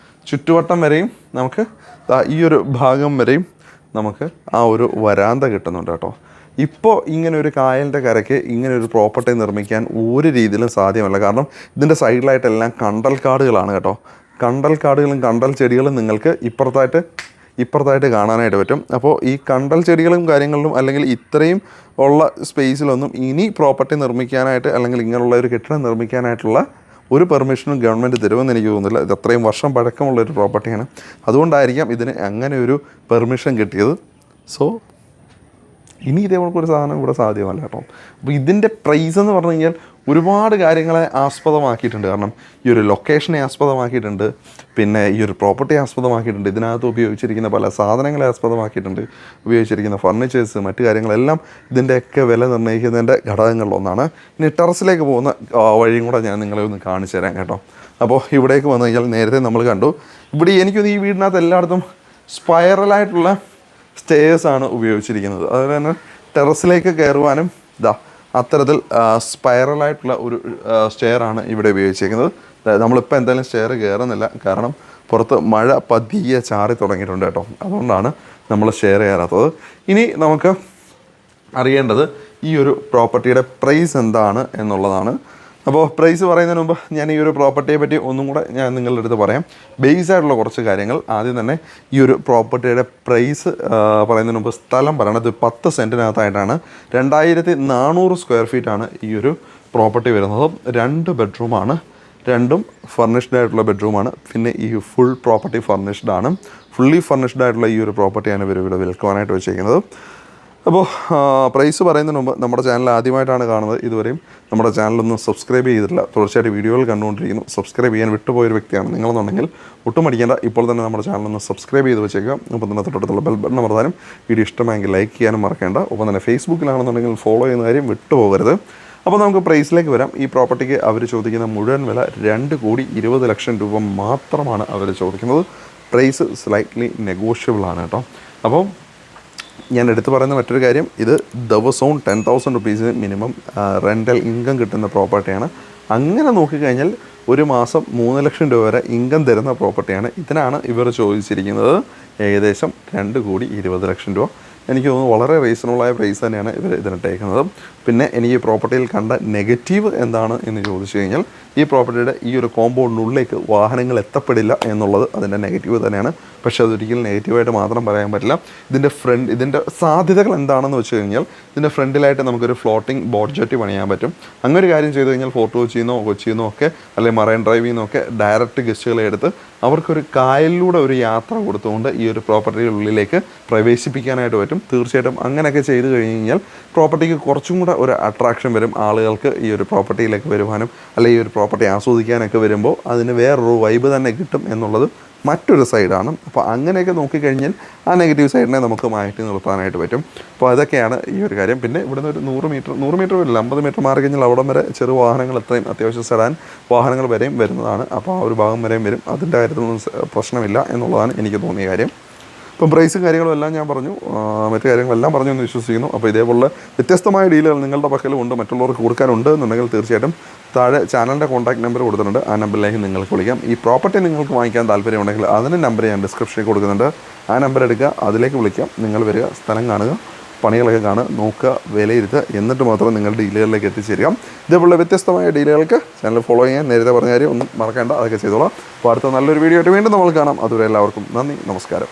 Speaker 1: ചുറ്റുവട്ടം വരെയും നമുക്ക് ഈ ഒരു ഭാഗം വരെയും നമുക്ക് ആ ഒരു വരാന്ത കിട്ടുന്നുണ്ട് കേട്ടോ. ഇപ്പോൾ ഇങ്ങനെ ഒരു കായലിൻ്റെ കരയ്ക്ക് ഇങ്ങനെ ഒരു പ്രോപ്പർട്ടി നിർമ്മിക്കാൻ ഒരു രീതിയിലും സാധ്യമല്ല. കാരണം ഇതിൻ്റെ സൈഡിലായിട്ടെല്ലാം കണ്ടൽ കാടുകളാണ് കേട്ടോ. കണ്ടൽ കാടുകളും കണ്ടൽ ചെടികളും നിങ്ങൾക്ക് ഇപ്പുറത്തായിട്ട് കാണാനായിട്ട് പറ്റും. അപ്പോൾ ഈ കണ്ടൽ ചെടികളും കാര്യങ്ങളിലും അല്ലെങ്കിൽ ഇത്രയും ഉള്ള സ്പേസിലൊന്നും ഇനി പ്രോപ്പർട്ടി നിർമ്മിക്കാനായിട്ട് അല്ലെങ്കിൽ ഇങ്ങനെയുള്ള ഒരു കെട്ടിടം നിർമ്മിക്കാനായിട്ടുള്ള ഒരു പെർമിഷനും ഗവൺമെൻറ് തരുമെന്ന് എനിക്ക് തോന്നുന്നില്ല. ഇത് അത്രയും വർഷം പഴക്കമുള്ളൊരു പ്രോപ്പർട്ടിയാണ്. അതുകൊണ്ടായിരിക്കാം ഇതിന് അങ്ങനെ ഒരു പെർമിഷൻ കിട്ടിയത്. സോ ഇനി ഇതേപോലൊരു സാധനം ഇവിടെ സാധ്യമല്ല കേട്ടോ. അപ്പോൾ ഇതിൻ്റെ പ്രൈസ് എന്ന് പറഞ്ഞു കഴിഞ്ഞാൽ ഒരുപാട് കാര്യങ്ങളെ ആസ്പദമാക്കിയിട്ടുണ്ട്. കാരണം ഈ ഒരു ലൊക്കേഷനെ ആസ്പദമാക്കിയിട്ടുണ്ട്, പിന്നെ ഈ ഒരു പ്രോപ്പർട്ടി ആസ്പദമാക്കിയിട്ടുണ്ട്, ഇതിനകത്ത് ഉപയോഗിച്ചിരിക്കുന്ന പല സാധനങ്ങളെ ആസ്പദമാക്കിയിട്ടുണ്ട്, ഉപയോഗിച്ചിരിക്കുന്ന ഫർണിച്ചേഴ്സ് മറ്റു കാര്യങ്ങളെല്ലാം ഇതിൻ്റെയൊക്കെ വില നിർണ്ണയിക്കുന്നതിൻ്റെ ഘടകങ്ങളിലൊന്നാണ്. ഇനി ടെറസിലേക്ക് പോകുന്ന വഴിയും കൂടെ ഞാൻ നിങ്ങളെ ഒന്ന് കാണിച്ചു തരാം കേട്ടോ. അപ്പോൾ ഇവിടേക്ക് വന്നു കഴിഞ്ഞാൽ നേരത്തെ നമ്മൾ കണ്ടു, ഇവിടെ എനിക്കൊന്ന് ഈ വീടിനകത്ത് എല്ലായിടത്തും സ്പൈറലായിട്ടുള്ള സ്റ്റേഴ്സാണ് ഉപയോഗിച്ചിരിക്കുന്നത്. അതുപോലെ തന്നെ ടെറസിലേക്ക് കയറുവാനും അത്തരത്തിൽ സ്പൈറലായിട്ടുള്ള ഒരു സ്റ്റെയറാണ് ഇവിടെ ഉപയോഗിച്ചിരിക്കുന്നത്. നമ്മളിപ്പോൾ എന്തായാലും സ്റ്റെയർ കയറുന്നില്ല, കാരണം പുറത്ത് മഴ പതിയെ ചാറി തുടങ്ങിയിട്ടുണ്ട് കേട്ടോ. അതുകൊണ്ടാണ് നമ്മൾ സ്റ്റെയർ കയറാത്തത്. ഇനി നമുക്ക് അറിയേണ്ടത് ഈ ഒരു പ്രോപ്പർട്ടിയുടെ പ്രൈസ് എന്താണ് എന്നുള്ളതാണ്. അപ്പോൾ പ്രൈസ് പറയുന്നതിന് മുമ്പ് ഞാൻ ഈ ഒരു പ്രോപ്പർട്ടിയെ പറ്റി ഒന്നും കൂടെ ഞാൻ നിങ്ങളുടെ അടുത്ത് പറയാം. ബേസ് ആയിട്ടുള്ള കുറച്ച് കാര്യങ്ങൾ. ആദ്യം തന്നെ ഈ ഒരു പ്രോപ്പർട്ടിയുടെ പ്രൈസ് പറയുന്നതിന് മുമ്പ് സ്ഥലം പറയണത് 10 സെൻറ്റിനകത്തായിട്ടാണ്. 2400 സ്ക്വയർ ഫീറ്റാണ് ഈ ഒരു പ്രോപ്പർട്ടി വരുന്നത്. 2 ബെഡ്റൂമാണ്, രണ്ടും ഫർണിഷ്ഡ് ആയിട്ടുള്ള ബെഡ്റൂമാണ്. പിന്നെ ഈ ഫുൾ പ്രോപ്പർട്ടി ഫർണിഷ്ഡ് ആണ്. ഫുള്ളി ഫർണിഷ്ഡ് ആയിട്ടുള്ള ഈ ഒരു പ്രോപ്പർട്ടിയാണ് ഇവർ ഇവിടെ വിൽക്കുവാനായിട്ട് വെച്ചിരിക്കുന്നത്. അപ്പോൾ പ്രൈസ് പറയുന്നതിന് മുമ്പ് നമ്മുടെ ചാനൽ ആദ്യമായിട്ടാണ് കാണുന്നത്, ഇതുവരെയും നമ്മുടെ ചാനലൊന്നും സബ്സ്ക്രൈബ് ചെയ്തിട്ടില്ല, തുടർച്ചയായിട്ട് വീഡിയോകൾ കണ്ടുകൊണ്ടിരിക്കുന്നു, സബ്സ്ക്രൈബ് ചെയ്യാൻ വിട്ടുപോയൊരു വ്യക്തിയാണ് നിങ്ങളെന്നുണ്ടെങ്കിൽ ഒട്ടും മടിക്കേണ്ട, ഇപ്പോൾ തന്നെ നമ്മുടെ ചാനലൊന്ന് സബ്സ്ക്രൈബ് ചെയ്ത് വെച്ചേക്കുക. ഒപ്പം തന്നെ തൊട്ടടുത്തുള്ള ബെൽ ബട്ടൺ അമർത്താനും വീഡിയോ ഇഷ്ടമായെങ്കിൽ ലൈക്ക് ചെയ്യാനും മറക്കേണ്ട. ഒപ്പം തന്നെ ഫേസ്ബുക്കിലാണെന്നുണ്ടെങ്കിൽ ഫോളോ ചെയ്യുന്ന കാര്യം വിട്ടുപോകരുത്. അപ്പോൾ നമുക്ക് പ്രൈസിലേക്ക് വരാം. ഈ പ്രോപ്പർട്ടിക്ക് അവർ ചോദിക്കുന്ന മുഴുവൻ വില 2,20,00,000 രൂപ മാത്രമാണ് അവർ ചോദിക്കുന്നത്. പ്രൈസ് സ്ലൈറ്റ്ലി നെഗോഷ്യബിൾ ആണ് കേട്ടോ. അപ്പോൾ ഞാൻ എടുത്തു പറയുന്ന മറ്റൊരു കാര്യം, ഇത് ദിവസവും 10,000 റുപ്പീസ് മിനിമം റെൻ്റൽ ഇൻകം കിട്ടുന്ന പ്രോപ്പർട്ടിയാണ്. അങ്ങനെ നോക്കിക്കഴിഞ്ഞാൽ ഒരു മാസം 3 ലക്ഷം രൂപ വരെ ഇൻകം തരുന്ന പ്രോപ്പർട്ടിയാണ്. ഇതിനാണ് ഇവർ ചോദിച്ചിരിക്കുന്നത് ഏകദേശം 2,20,00,000 രൂപ. എനിക്ക് തോന്നുന്നു വളരെ റീസണബിളായ പ്രൈസ് തന്നെയാണ് ഇവർ ഇതിനിട്ടേക്കുന്നത്. പിന്നെ എനിക്ക് ഈ പ്രോപ്പർട്ടിയിൽ കണ്ട നെഗറ്റീവ് എന്താണ് എന്ന് ചോദിച്ചു കഴിഞ്ഞാൽ, ഈ പ്രോപ്പർട്ടിയുടെ ഈ ഒരു കോമ്പൗണ്ടിനുള്ളിലേക്ക് വാഹനങ്ങൾ എത്തപ്പെടില്ല എന്നുള്ളത് അതിൻ്റെ നെഗറ്റീവ് തന്നെയാണ്. പക്ഷേ അതൊരിക്കലും നെഗറ്റീവായിട്ട് മാത്രം പറയാൻ പറ്റില്ല. ഇതിൻ്റെ സാധ്യതകൾ എന്താണെന്ന് വെച്ച് കഴിഞ്ഞാൽ, ഇതിൻ്റെ ഫ്രണ്ടിലായിട്ട് നമുക്കൊരു ഫ്ലോട്ടിംഗ് ബോട്ട് ജെട്ടി പണിയാൻ പറ്റും. അങ്ങനെ ഒരു കാര്യം ചെയ്ത് കഴിഞ്ഞാൽ ഫോർട്ട് കൊച്ചിയിൽ നിന്നോ ഒക്കെ അല്ലെങ്കിൽ മറൈൻ ഡ്രൈവിൽ നിന്നൊക്കെ ഡയറക്റ്റ് ഗസ്റ്റുകളെ എടുത്ത് അവർക്കൊരു കായലിലൂടെ ഒരു യാത്ര കൊടുത്തുകൊണ്ട് ഈ ഒരു പ്രോപ്പർട്ടിയുടെ ഉള്ളിലേക്ക് പ്രവേശിപ്പിക്കാനായിട്ട് പറ്റും. തീർച്ചയായിട്ടും അങ്ങനെയൊക്കെ ചെയ്ത് കഴിഞ്ഞ് കഴിഞ്ഞാൽ പ്രോപ്പർട്ടിക്ക് കുറച്ചും കൂടെ ഒരു അട്രാക്ഷൻ വരും. ആളുകൾക്ക് ഈ ഒരു പ്രോപ്പർട്ടിയിലേക്ക് വരുവാനും അല്ലെങ്കിൽ ഈ ഒരു പ്രോപ്പർട്ടി ആസ്വദിക്കാനൊക്കെ വരുമ്പോൾ അതിന് വേറൊരു വൈബ് തന്നെ കിട്ടും എന്നുള്ളത് മറ്റൊരു സൈഡാണ്. അപ്പോൾ അങ്ങനെയൊക്കെ നോക്കിക്കഴിഞ്ഞാൽ ആ നെഗറ്റീവ് സൈഡിനെ നമുക്ക് മാറ്റി നിർത്താനായിട്ട് പറ്റും. അപ്പോൾ അതൊക്കെയാണ് ഈ ഒരു കാര്യം. പിന്നെ ഇവിടുന്ന് ഒരു 100 മീറ്റർ വരില്ല, 50 മീറ്റർ മാറി കഴിഞ്ഞാൽ അവിടം വരെ ചെറു വാഹനങ്ങൾ എത്രയും അത്യാവശ്യം സെഡാൻ വാഹനങ്ങൾ വരെയും വരുന്നതാണ്. അപ്പോൾ ആ ഒരു ഭാഗം വരെയും വരും. അതിൻ്റെ കാര്യത്തിലൊന്നും പ്രശ്നമില്ല എന്നുള്ളതാണ് എനിക്ക് തോന്നിയ കാര്യം. ഇപ്പം പ്രൈസും കാര്യങ്ങളും എല്ലാം ഞാൻ പറഞ്ഞു, മറ്റു കാര്യങ്ങളെല്ലാം പറഞ്ഞു എന്ന് വിശ്വസിക്കുന്നു. അപ്പോൾ ഇതേപോലെ വ്യത്യസ്തമായ ഡീലുകൾ നിങ്ങളുടെ പക്കലും ഉണ്ട്, മറ്റുള്ളവർക്ക് കൊടുക്കാനുണ്ട് എന്നുണ്ടെങ്കിൽ തീർച്ചയായിട്ടും താഴെ ചാനലിൻ്റെ കോൺടാക്ട് നമ്പർ കൊടുത്തിട്ടുണ്ട്. ആ നമ്പറിലേക്ക് നിങ്ങൾക്ക് വിളിക്കാം. ഈ പ്രോപ്പർട്ടി നിങ്ങൾക്ക് വാങ്ങിക്കാൻ താല്പര്യമുണ്ടെങ്കിൽ അതിൻ്റെ നമ്പർ ഞാൻ ഡിസ്ക്രിപ്ഷനിൽ കൊടുക്കുന്നുണ്ട്. ആ നമ്പർ എടുക്കുക, അതിലേക്ക് വിളിക്കാം. നിങ്ങൾ വരിക, സ്ഥലം കാണുക, പണികളൊക്കെ കാണുക, നോക്കുക, വിലയിരുത്തുക, എന്നിട്ട് മാത്രം നിങ്ങൾ ഡീലുകളിലേക്ക് എത്തിച്ചേരുക. ഇതേപോലെ വ്യത്യസ്തമായ ഡീലുകൾക്ക് ചാനൽ ഫോളോ ചെയ്യാൻ നേരത്തെ പറഞ്ഞ കാര്യം ഒന്നും മറക്കേണ്ട, അതൊക്കെ ചെയ്തോളാം. അപ്പോൾ അടുത്ത നല്ലൊരു വീഡിയോ ആയിട്ട് വീണ്ടും നമ്മൾ കാണാം. അതുവരെ എല്ലാവർക്കും നന്ദി, നമസ്കാരം.